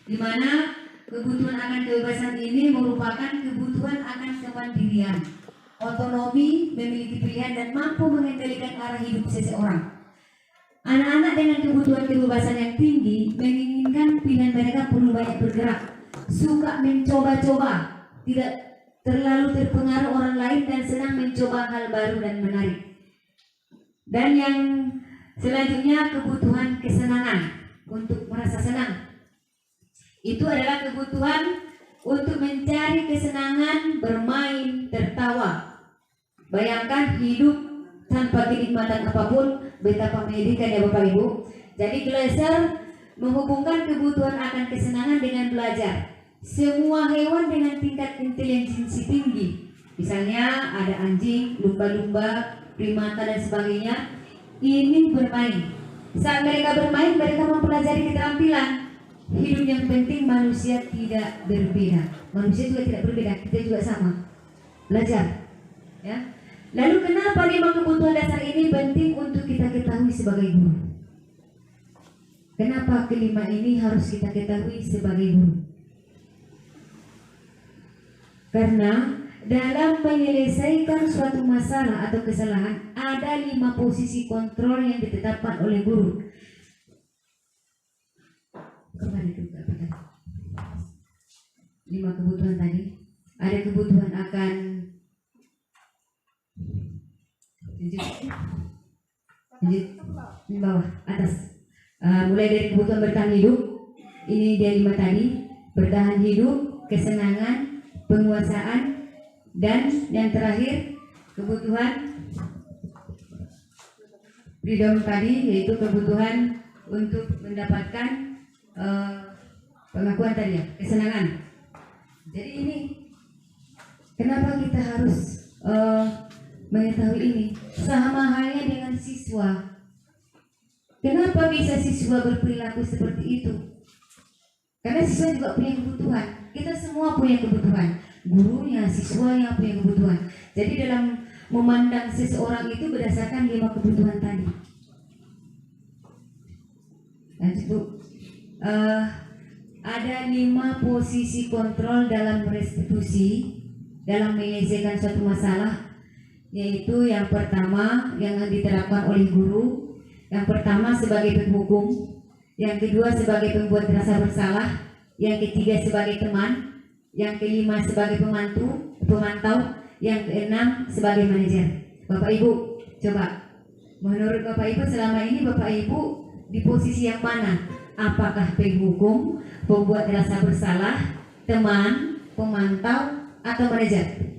di mana kebutuhan akan kebebasan ini merupakan kebutuhan akan kemandirian, otonomi, memiliki pilihan dan mampu mengendalikan arah hidup seseorang. Anak-anak dengan kebutuhan kebebasan yang tinggi menginginkan pilihan mereka perlu banyak bergerak, suka mencoba-coba, tidak terlalu terpengaruh orang lain dan senang mencoba hal baru dan menarik. Dan yang selanjutnya kebutuhan kesenangan untuk merasa senang. Itu adalah kebutuhan untuk mencari kesenangan, bermain, tertawa. Bayangkan hidup tanpa kenikmatan apapun, betapa menyedihkan ya Bapak Ibu. Jadi Glasser menghubungkan kebutuhan akan kesenangan dengan belajar. Semua hewan dengan tingkat intelijensi tinggi, misalnya ada anjing, lumba-lumba, primata dan sebagainya, ini bermain. Saat mereka bermain, mereka mempelajari keterampilan. Hidup yang penting manusia tidak berbeda. Manusia juga tidak berbeda, kita juga sama. Belajar. Ya. Lalu kenapa 5 kebutuhan dasar ini penting untuk kita ketahui sebagai guru? Kenapa kelima ini harus kita ketahui sebagai guru? Karena dalam menyelesaikan suatu masalah atau kesalahan ada 5 posisi kontrol yang ditetapkan oleh guru. Kembali ke 5 kebutuhan tadi. Ada kebutuhan akan di bawah atas. Mulai dari kebutuhan bertahan hidup, ini dia 5 tadi. Bertahan hidup, kesenangan, penguasaan, dan yang terakhir kebutuhan freedom tadi, yaitu kebutuhan untuk mendapatkan pengakuan tadi ya, kesenangan. Jadi ini kenapa kita harus mengetahui ini? Sama halnya dengan siswa. Kenapa bisa siswa berperilaku seperti itu? Karena siswa juga punya kebutuhan. Kita semua punya kebutuhan. Gurunya, siswanya punya kebutuhan. Jadi dalam memandang seseorang itu berdasarkan 5 kebutuhan tadi. Lanjut Bu. Ada 5 posisi kontrol dalam restitusi dalam menyelesaikan suatu masalah, yaitu yang pertama yang diterapkan oleh guru. Yang pertama sebagai penghukum, yang kedua sebagai pembuat rasa bersalah, yang ketiga sebagai teman, yang kelima sebagai pemantau, yang keenam sebagai manajer. Bapak Ibu, coba menurut Bapak Ibu selama ini Bapak Ibu di posisi yang mana? Apakah penghukum, pembuat rasa bersalah, teman, pemantau, atau manajer?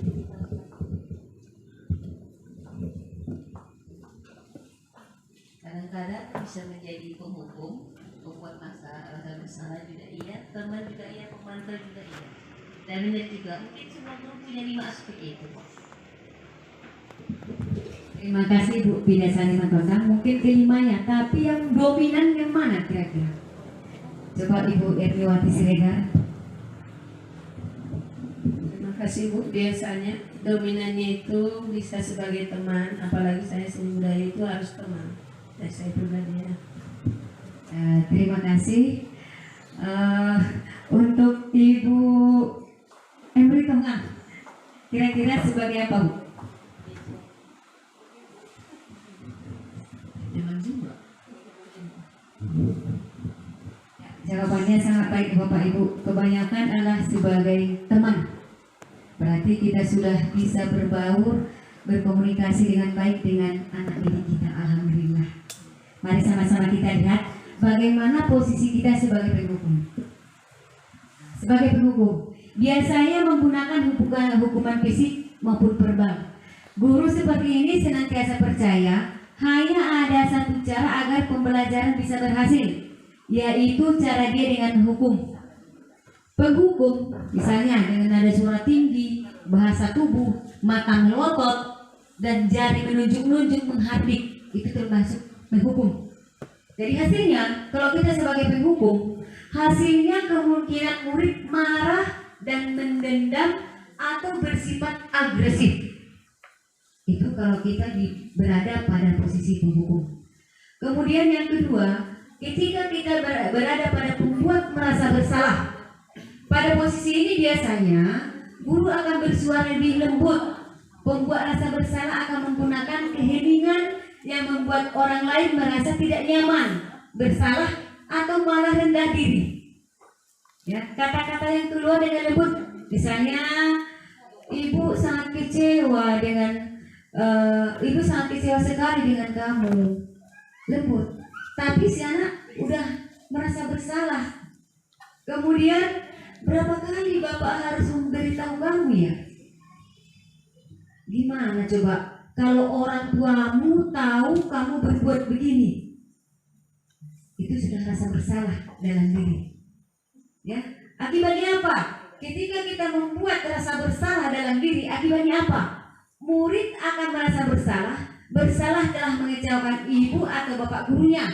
Kadang-kadang bisa menjadi penghukum, pembuat rasa bersalah juga iya, teman juga iya, pemantau juga iya. Dan manajer juga, mungkin semua guru punya 5 aspek itu. Terima kasih Bu Bidasari Matosa. Mungkin kelimanya, tapi yang dominan yang mana kira-kira? Coba Ibu Erniwati Siregar. Terima kasih Bu. Biasanya dominannya itu bisa sebagai teman, apalagi saya seni budaya itu harus teman. Dan saya pribadi ya. Terima kasih. Untuk Ibu Emri Tongah, kira-kira sebagai apa Bu? Teman juga. Jawabannya sangat baik Bapak Ibu. Kebanyakan adalah sebagai teman. Berarti kita sudah bisa berbaur, berkomunikasi dengan baik dengan anak didik kita. Alhamdulillah. Mari sama-sama kita lihat bagaimana posisi kita sebagai penghukum. Sebagai penghukum, biasanya menggunakan hukuman fisik maupun verbal. Guru seperti ini senantiasa percaya hanya ada satu cara agar pembelajaran bisa berhasil, yaitu cara dia dengan hukum. Penghukum, misalnya dengan nada suara tinggi, bahasa tubuh, mata melotot, dan jari menunjuk-nunjuk menghardik, itu termasuk penghukum. Jadi hasilnya, kalau kita sebagai penghukum, hasilnya kemungkinan murid marah dan mendendam atau bersifat agresif. Itu kalau kita berada pada posisi penghukum. Kemudian yang kedua, ketika kita berada pada pembuat merasa bersalah, pada posisi ini biasanya guru akan bersuara lebih lembut. Pembuat rasa bersalah akan menggunakan keheningan yang membuat orang lain merasa tidak nyaman, bersalah, atau malah rendah diri. Ya, kata-kata yang keluar dengan lembut, misalnya Ibu sangat kecewa dengan ibu sangat kecewa sekali dengan kamu, lembut. Tapi si anak udah merasa bersalah. Kemudian berapa kali bapak harus memberitahu kamu ya? Gimana coba kalau orang tuamu tahu kamu berbuat begini? Itu sudah rasa bersalah dalam diri. Ya, akibatnya apa? Ketika kita membuat rasa bersalah dalam diri, akibatnya apa? Murid akan merasa bersalah telah mengecewakan ibu atau bapak gurunya.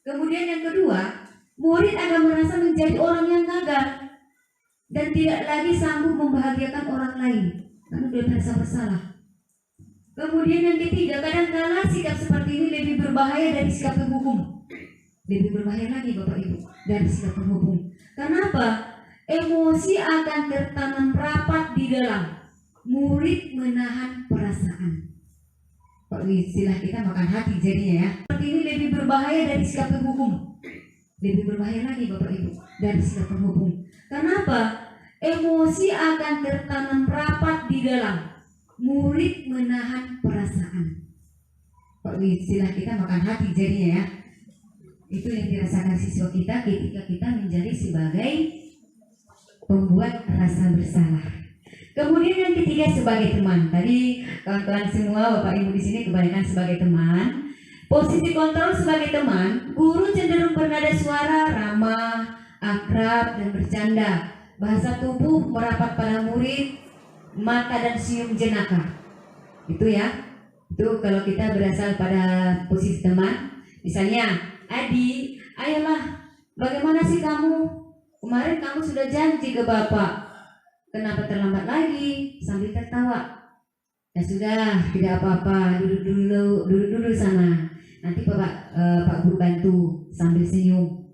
Kemudian yang kedua, murid akan merasa menjadi orang yang gagal dan tidak lagi sanggup membahagiakan orang lain karena dia merasa bersalah. Kemudian yang ketiga, kadang-kala sikap seperti ini lebih berbahaya dari sikap penghukum. Lebih berbahaya lagi Bapak Ibu dari sikap penghukum. Kenapa? Emosi akan tertanam rapat di dalam murid menahan perasaan. Kalau istilah kita makan hati jadinya ya. Seperti ini lebih berbahaya dari sikap penghukum. Lebih berbahaya lagi Bapak Ibu dari sikap penghukum. Kenapa? Emosi akan tertanam rapat di dalam murid menahan perasaan. Kalau istilah kita makan hati jadinya ya. Itu yang dirasakan siswa kita ketika kita menjadi sebagai pembuat rasa bersalah. Kemudian yang ketiga sebagai teman. Tadi kawan-kawan semua Bapak Ibu di sini kebanyakan sebagai teman. Posisi kontrol sebagai teman, guru cenderung bernada suara ramah, akrab dan bercanda. Bahasa tubuh merapat pada murid, mata dan senyum jenaka. Itu ya. Itu kalau kita berasal pada posisi teman. Misalnya, Adi, ayolah, bagaimana sih kamu? Kemarin kamu sudah janji ke bapak, kenapa terlambat lagi? Sambil tertawa. Ya sudah, tidak apa-apa, duduk dulu sana. Nanti Pak Guru bantu sambil senyum.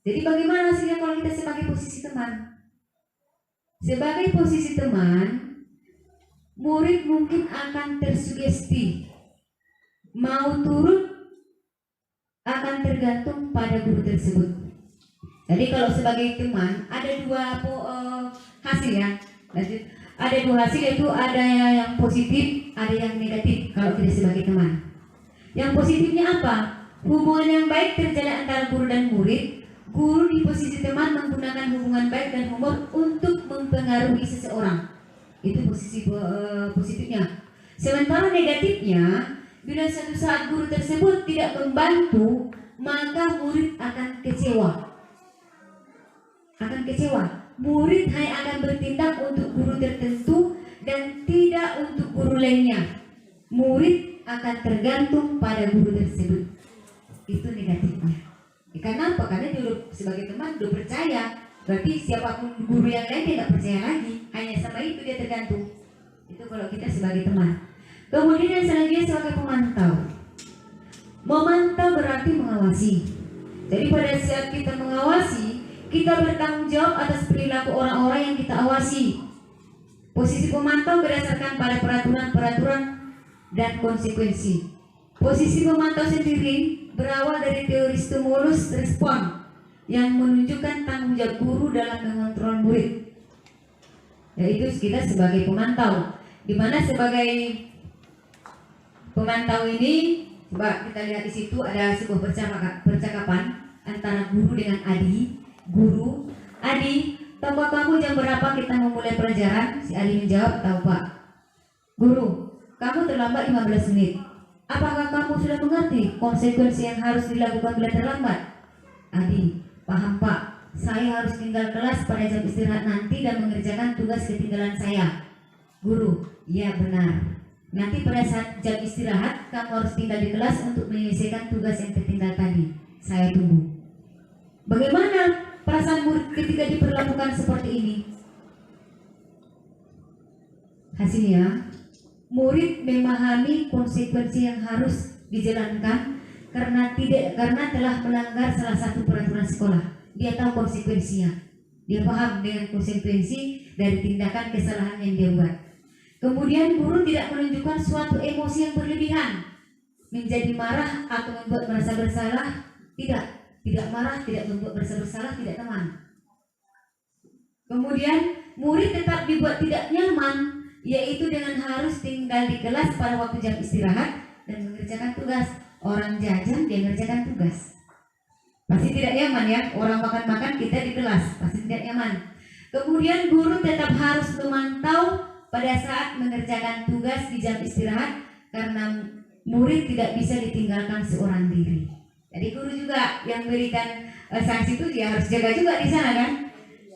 Jadi bagaimana sih kalau kita sebagai posisi teman? Sebagai posisi teman, murid mungkin akan tersugesti. Mau turut akan tergantung pada guru tersebut. Jadi kalau sebagai teman ada dua hasil ya. Ada dua hasil, yaitu ada yang positif, ada yang negatif kalau kita sebagai teman. Yang positifnya apa? Hubungan yang baik terjalin antara guru dan murid. Guru di posisi teman menggunakan hubungan baik dan humor untuk mempengaruhi seseorang. Itu posisi positifnya. Sementara negatifnya, bila suatu saat guru tersebut tidak membantu, maka murid akan kecewa. Murid hanya akan bertindak untuk guru tertentu dan tidak untuk guru lainnya. Murid akan tergantung pada guru tersebut. Itu negatifnya. Karena apa? Karena dulu sebagai teman dulu percaya. Berarti siapapun guru yang lain dia tidak percaya lagi. Hanya sama itu dia tergantung. Itu kalau kita sebagai teman. Kemudian yang selanjutnya sebagai pemantau. Memantau berarti mengawasi. Jadi pada saat kita mengawasi, kita bertanggung jawab atas perilaku orang-orang yang kita awasi. Posisi pemantau berdasarkan pada peraturan-peraturan dan konsekuensi. Posisi pemantau sendiri berawal dari teori stimulus respon yang menunjukkan tanggung jawab guru dalam mengontrol murid. Yaitu kita sebagai pemantau. Di mana sebagai pemantau ini, coba kita lihat di situ ada sebuah percakapan antara guru dengan Adi. Guru, Adi, tahukah kamu jam berapa kita memulai pelajaran? Si Adi menjawab, tahu Pak. Guru, kamu terlambat 15 menit. Apakah kamu sudah mengerti konsekuensi yang harus dilakukan bila terlambat? Adi, paham Pak. Saya harus tinggal kelas pada jam istirahat nanti dan mengerjakan tugas ketinggalan saya. Guru, iya benar. Nanti pada saat jam istirahat, kamu harus tinggal di kelas untuk menyelesaikan tugas yang tertinggal tadi. Saya tunggu. Bagaimana perasaan murid ketika diperlakukan seperti ini? Hasilnya, murid memahami konsekuensi yang harus dijalankan karena telah melanggar salah satu peraturan sekolah. Dia tahu konsekuensinya. Dia paham dengan konsekuensi dari tindakan kesalahan yang dia buat. Kemudian guru tidak menunjukkan suatu emosi yang berlebihan, menjadi marah atau membuat merasa bersalah. Tidak marah, tidak membuat merasa bersalah, tidak teman. Kemudian murid tetap dibuat tidak nyaman yaitu dengan harus tinggal di kelas pada waktu jam istirahat dan mengerjakan tugas. Orang jajan dia mengerjakan tugas. Pasti tidak nyaman ya, orang makan-makan kita di kelas, pasti tidak nyaman. Kemudian guru tetap harus memantau pada saat mengerjakan tugas di jam istirahat karena murid tidak bisa ditinggalkan seorang diri. Jadi guru juga yang berikan sanksi itu dia harus jaga juga di sana kan.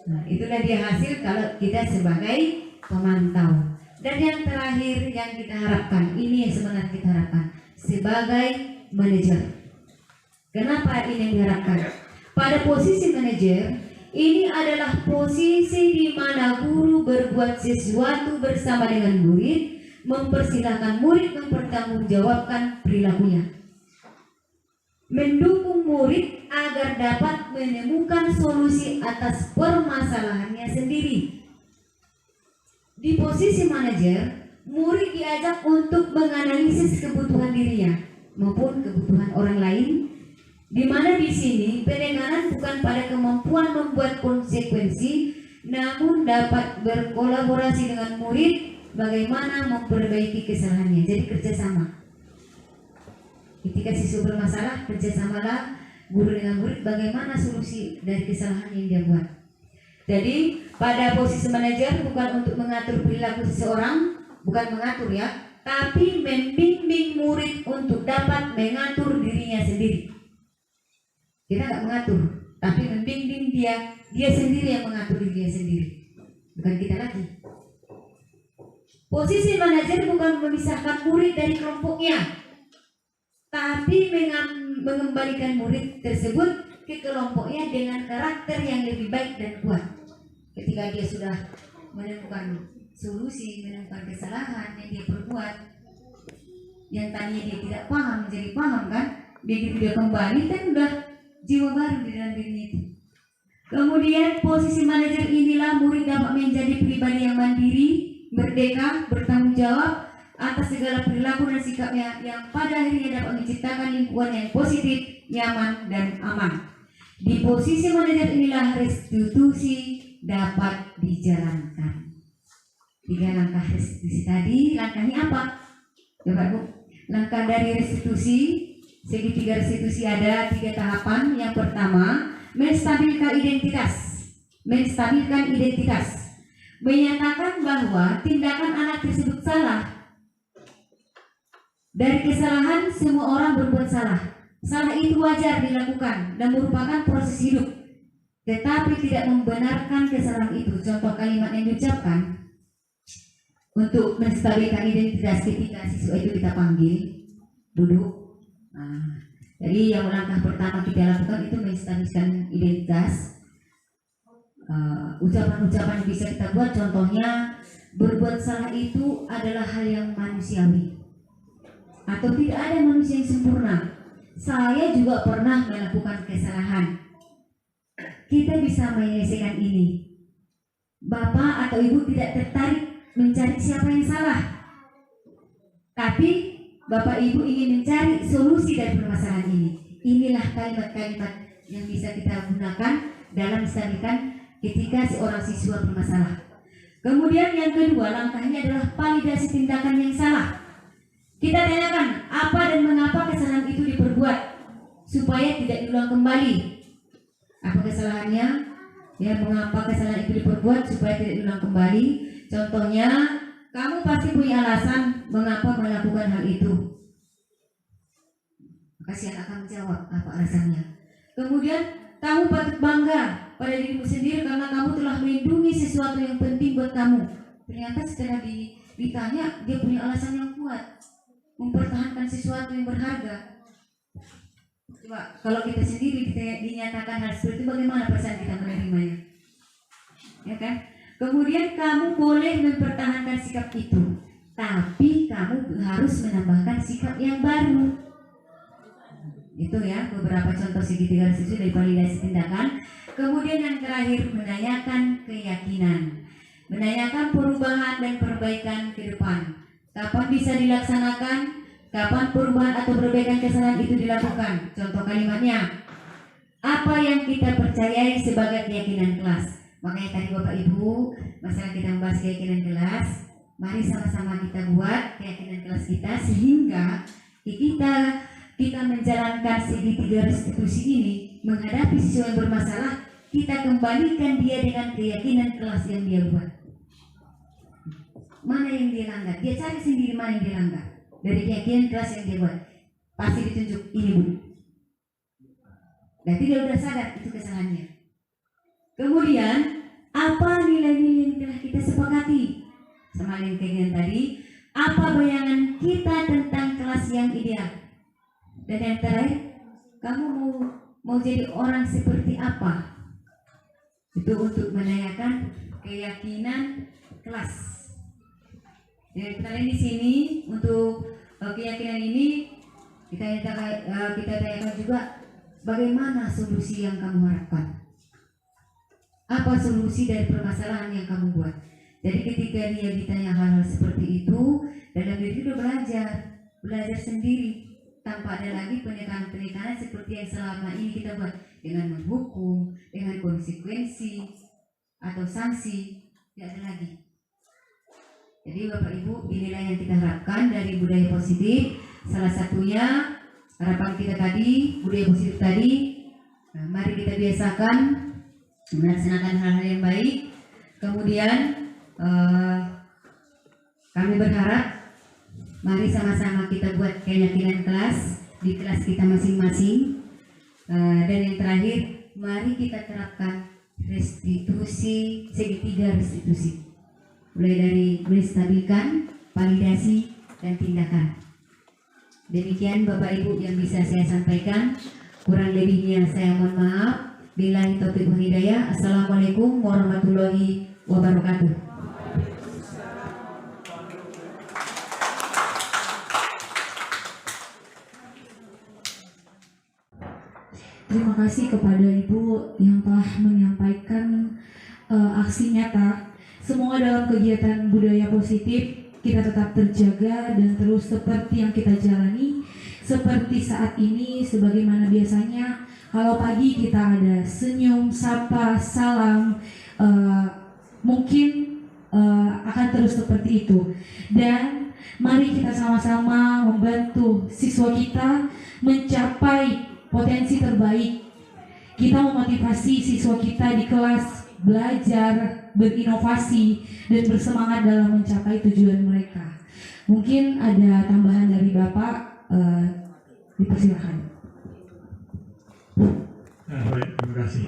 Nah, itulah dia hasil kalau kita sebagai pemantau. Dan yang terakhir yang kita harapkan, ini yang sebenarnya kita harapkan sebagai manajer. Kenapa ini yang diharapkan? Pada posisi manajer, ini adalah posisi di mana guru berbuat sesuatu bersama dengan murid, mempersilahkan murid mempertanggungjawabkan perilakunya, mendukung murid agar dapat menemukan solusi atas permasalahannya sendiri. Di posisi manajer, murid diajak untuk menganalisis kebutuhan dirinya maupun kebutuhan orang lain, di mana di sini penekanan bukan pada kemampuan membuat konsekuensi, namun dapat berkolaborasi dengan murid bagaimana memperbaiki kesalahannya. Jadi kerjasama. Ketika siswa bermasalah, kerjasamalah guru dengan murid bagaimana solusi dari kesalahan yang dia buat. Jadi pada posisi manajer bukan untuk mengatur perilaku seseorang, bukan mengatur ya, tapi membimbing murid untuk dapat mengatur dirinya sendiri. Kita nggak mengatur, tapi membimbing dia sendiri yang mengatur dirinya sendiri, bukan kita lagi. Posisi manajer bukan memisahkan murid dari kelompoknya, tapi mengembalikan murid tersebut ke kelompoknya dengan karakter yang lebih baik dan kuat. Ketika dia sudah menemukan solusi, menemukan kesalahan yang dia perbuat, yang tadinya dia tidak paham menjadi paham kan, begitu dia kembali kan udah jiwa baru di dalam dirinya itu. Kemudian posisi manajer inilah murid dapat menjadi pribadi yang mandiri, merdeka, bertanggung jawab atas segala perilaku dan sikapnya yang pada akhirnya dapat menciptakan lingkungan yang positif, nyaman, dan aman. Di posisi manajer inilah restitusi dapat dijalankan. 3 langkah restitusi tadi, langkahnya apa? Coba Bu, langkah dari restitusi, segitiga restitusi ada 3 tahapan. Yang pertama, menstabilkan identitas. Menstabilkan identitas menyatakan bahwa tindakan anak tersebut salah. Dari kesalahan semua orang berbuat salah. Salah itu wajar dilakukan dan merupakan proses hidup, tetapi tidak membenarkan kesalahan itu. Contoh kalimat yang diucapkan untuk menstabilkan identitas ketika siswa itu kita panggil duduk. Nah, jadi yang langkah pertama kita lakukan itu menstabilkan identitas. Ucapan-ucapan yang bisa kita buat, contohnya berbuat salah itu adalah hal yang manusiawi, atau tidak ada manusia yang sempurna. Saya juga pernah melakukan kesalahan. Kita bisa menyelesaikan ini. Bapak atau ibu tidak tertarik mencari siapa yang salah, tapi bapak ibu ingin mencari solusi dari permasalahan ini. Inilah kalimat-kalimat yang bisa kita gunakan dalam menstabilkan ketika seorang siswa bermasalah. Kemudian yang kedua, langkahnya adalah validasi tindakan yang salah. Kita tanyakan apa dan mengapa kesalahan itu diperbuat supaya tidak diulang kembali. Apa kesalahannya? Ya, mengapa kesalahan itu diperbuat supaya tidak diulang kembali? Contohnya, kamu pasti punya alasan mengapa melakukan hal itu. Kasihan akan menjawab apa alasannya. Kemudian, kamu patut bangga pada dirimu sendiri karena kamu telah melindungi sesuatu yang penting buat kamu. Ternyata setelah ditanya, dia punya alasan yang kuat mempertahankan sesuatu yang berharga. Coba kalau kita sendiri dinyatakan hal seperti itu, bagaimana perasaan kita menerimanya? Ya kan? Kemudian kamu boleh mempertahankan sikap itu, tapi kamu harus menambahkan sikap yang baru. Itu ya beberapa contoh segitiga restitusi dari validasi tindakan. Kemudian yang terakhir, menanyakan keyakinan, menanyakan perubahan dan perbaikan ke depan. Kapan bisa dilaksanakan? Kapan perubahan atau perbaikan kesalahan itu dilakukan? Contoh kalimatnya, apa yang kita percayai sebagai keyakinan kelas. Makanya tadi Bapak Ibu, masalah kita membahas keyakinan kelas, Mari sama-sama kita buat keyakinan kelas kita sehingga kita menjalankan segitiga restitusi ini menghadapi siswa yang bermasalah, kita kembalikan dia dengan keyakinan kelas yang dia buat. Mana yang dia langgar? Dia cari sendiri mana yang dia langgar dari keyakinan kelas yang dia buat. Pasti ditunjuk ini Bu. Berarti dia udah sadar itu kesalahannya. Kemudian apa nilai-nilai yang telah kita sepakati? Sama yang keinginan tadi, apa bayangan kita tentang kelas yang ideal? Dan yang terakhir, kamu mau jadi orang seperti apa? Itu untuk menanyakan keyakinan kelas. Jadi kita lihat di sini untuk keyakinan ini kita tanyakan juga bagaimana solusi yang kamu harapkan. Apa solusi dari permasalahan yang kamu buat? Jadi ketika dia ditanya hal-hal seperti itu, dalam diri itu belajar sendiri tanpa ada lagi penekanan-penekanan seperti yang selama ini kita buat dengan menghukum, dengan konsekuensi atau sanksi, tidak ada lagi. Jadi Bapak Ibu, inilah yang kita harapkan dari budaya positif. Salah satunya harapan kita tadi, budaya positif tadi. Nah, mari kita biasakan melaksanakan hal-hal yang baik. Kemudian kami berharap mari sama-sama kita buat keyakinan kelas di kelas kita masing-masing. Dan yang terakhir, mari kita terapkan restitusi, segitiga restitusi. Mulai dari menstabilkan, validasi, dan tindakan. Demikian Bapak Ibu yang bisa saya sampaikan. Kurang lebihnya saya mohon maaf. Billahi taufiq wal hidayah. Assalamualaikum warahmatullahi wabarakatuh. Terima kasih kepada Ibu yang telah menyampaikan aksi nyata. Semoga dalam kegiatan budaya positif kita tetap terjaga dan terus seperti yang kita jalani. Seperti saat ini, sebagaimana biasanya, kalau pagi kita ada senyum, sapa, salam, mungkin akan terus seperti itu. Dan mari kita sama-sama membantu siswa kita mencapai potensi terbaik. Kita memotivasi siswa kita di kelas belajar, berinovasi, dan bersemangat dalam mencapai tujuan mereka. Mungkin ada tambahan dari Bapak, dipersilakan. Baik, terima kasih.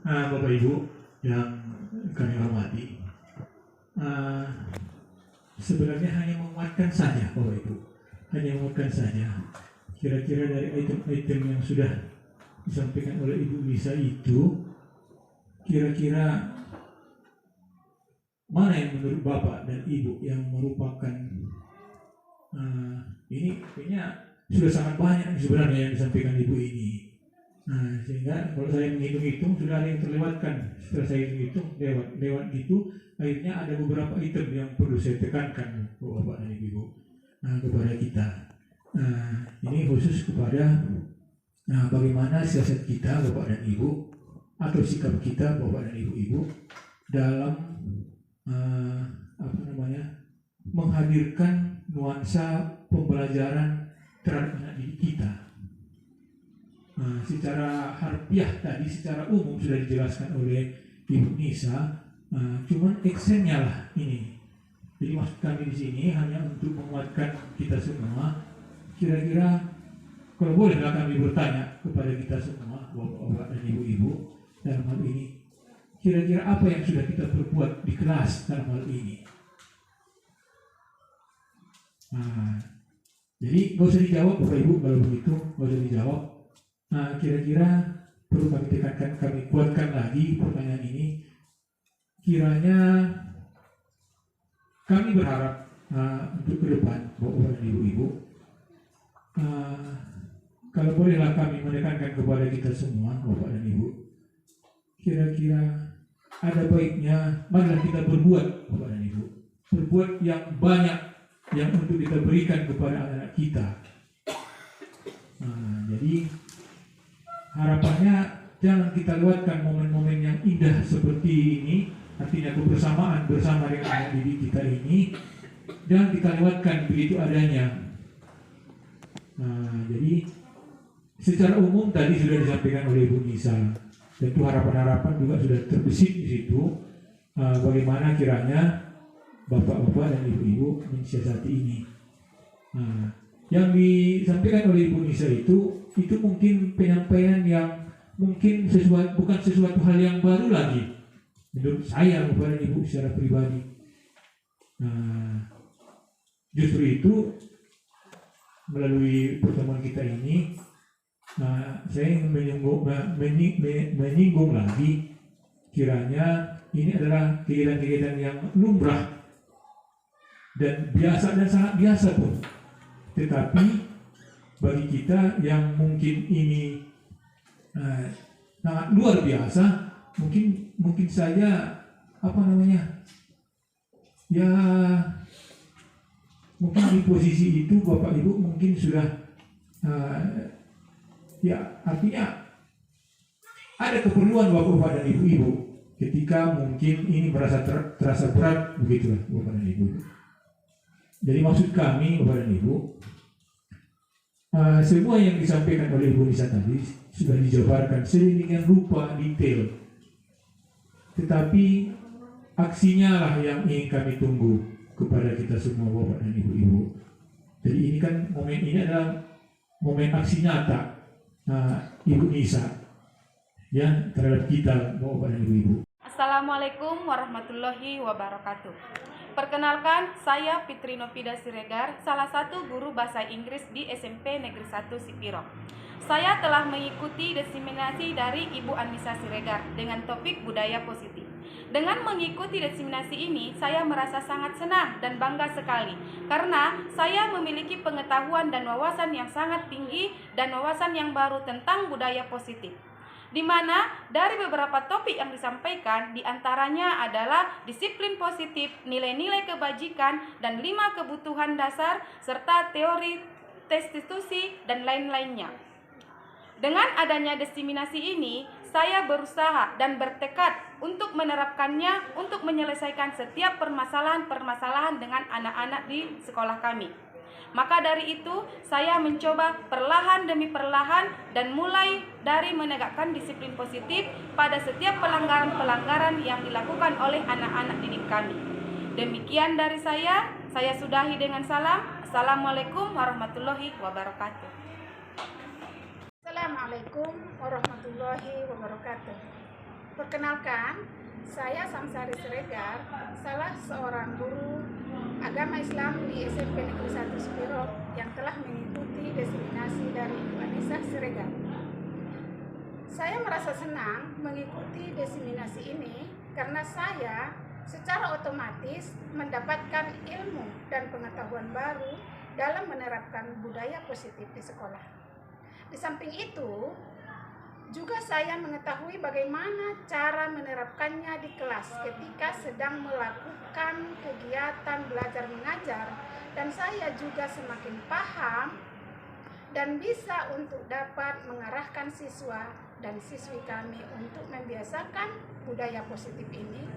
Bapak Ibu yang kami hormati, sebenarnya hanya menguatkan saja Bapak Ibu, hanya menguatkan saja. Kira-kira dari item-item yang sudah disampaikan oleh Ibu Lisa itu, kira-kira mana yang menurut Bapak dan Ibu yang merupakan ini kayaknya sudah sangat banyak sebenarnya yang disampaikan Ibu ini. Sehingga kalau saya menghitung-hitung sudah ada yang terlewatkan. Setelah saya hitung lewat itu, akhirnya ada beberapa item yang perlu saya tekankan Bapak dan Ibu kepada kita. Ini khusus kepada bagaimana siasat kita Bapak dan Ibu atau sikap kita Bapak dan Ibu dalam menghadirkan nuansa pembelajaran terhadap anak didik kita. Secara harfiah tadi, secara umum sudah dijelaskan oleh Ibu Nisa, cuman eksennya lah ini. Jadi maksud kami di sini hanya untuk menguatkan kita semua. Kira-kira kalau bolehlah kami bertanya kepada kita semua, Bapak dan Ibu-Ibu dalam hal ini, kira-kira apa yang sudah kita perbuat di kelas dalam hal ini? Jadi nggak usah dijawab Bapak Ibu kalau begitu, nggak usah dijawab. Kira-kira perlu kami tekankan, kami kuatkan lagi pertanyaan ini. Kiranya kami berharap untuk ke depan Bapak dan Ibu-Ibu, kalau bolehlah kami menekankan kepada kita semua Bapak dan Ibu, kira-kira ada baiknya marilah kita berbuat Bapak dan Ibu, berbuat yang banyak yang untuk kita berikan kepada anak-anak kita. Jadi harapannya jangan kita lewatkan momen-momen yang indah seperti ini artinya kebersamaan bersama dengan anak didik kita ini jangan kita lewatkan begitu adanya. Nah, jadi secara umum tadi sudah disampaikan oleh Ibu Nisa, tentu harapan-harapan juga sudah terbesit di situ. Bagaimana kiranya bapak-bapak dan ibu-ibu mensiasati ini. Nah, yang disampaikan oleh Ibu Nisa itu mungkin penyampaian yang mungkin bukan sesuatu hal yang baru lagi menurut saya kepada ibu secara pribadi. Nah, justru itu melalui pertemuan kita ini, saya ingin menyinggung lagi kiranya ini adalah kegiatan-kegiatan yang lumrah dan biasa dan sangat biasa pun. Tetapi bagi kita yang mungkin ini sangat luar biasa, mungkin saja ya mungkin di posisi itu Bapak Ibu mungkin sudah ya artinya ada keperluan Bapak dan Ibu-ibu ketika mungkin ini merasa terasa berat, begitulah Bapak dan Ibu. Jadi maksud kami Bapak dan Ibu, semua yang disampaikan oleh Ibu Nisa tadi sudah dijabarkan sedemikian rupa detail, tetapi aksinya lah yang ingin kami tunggu kepada kita semua Bapak dan Ibu-ibu. Jadi ini kan momen ini adalah momen aksi nyata Ibu Nisa ya terhadap kita Bapak dan Ibu-ibu. Assalamualaikum warahmatullahi wabarakatuh. Perkenalkan, saya Fitri Novida Siregar, salah satu guru bahasa Inggris di SMP Negeri 1 Sipiro. Saya telah mengikuti diseminasi dari Ibu Anissa Siregar dengan topik budaya positif. Dengan mengikuti diseminasi ini, saya merasa sangat senang dan bangga sekali karena saya memiliki pengetahuan dan wawasan yang sangat tinggi dan wawasan yang baru tentang budaya positif. Di mana dari beberapa topik yang disampaikan diantaranya adalah disiplin positif, nilai-nilai kebajikan, dan 5 kebutuhan dasar, serta teori restitusi dan lain-lainnya. Dengan adanya diseminasi ini, saya berusaha dan bertekad untuk menerapkannya untuk menyelesaikan setiap permasalahan-permasalahan dengan anak-anak di sekolah kami. Maka dari itu, saya mencoba perlahan demi perlahan dan mulai dari menegakkan disiplin positif pada setiap pelanggaran-pelanggaran yang dilakukan oleh anak-anak didik kami. Demikian dari saya sudahi dengan salam. Assalamualaikum warahmatullahi wabarakatuh. Assalamualaikum warahmatullahi wabarakatuh. Perkenalkan, saya Samsari Siregar, salah seorang guru agama Islam di SMP Negeri 1 Sipiro yang telah mengikuti diseminasi dari Ibu Anissa Siregar. Saya merasa senang mengikuti diseminasi ini karena saya secara otomatis mendapatkan ilmu dan pengetahuan baru dalam menerapkan budaya positif di sekolah. Di samping itu, juga saya mengetahui bagaimana cara menerapkannya di kelas ketika sedang melakukan kegiatan belajar mengajar, dan saya juga semakin paham dan bisa untuk dapat mengarahkan siswa dan siswi kami untuk membiasakan budaya positif ini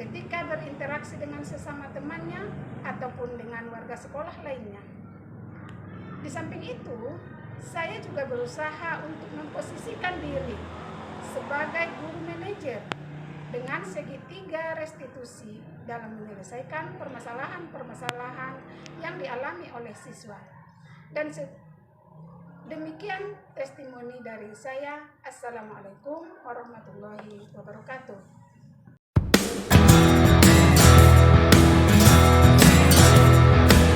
ketika berinteraksi dengan sesama temannya ataupun dengan warga sekolah lainnya. Di samping itu, saya juga berusaha untuk memposisikan diri sebagai guru manajer dengan segitiga restitusi dalam menyelesaikan permasalahan-permasalahan yang dialami oleh siswa. Dan demikian testimoni dari saya. Assalamualaikum warahmatullahi wabarakatuh.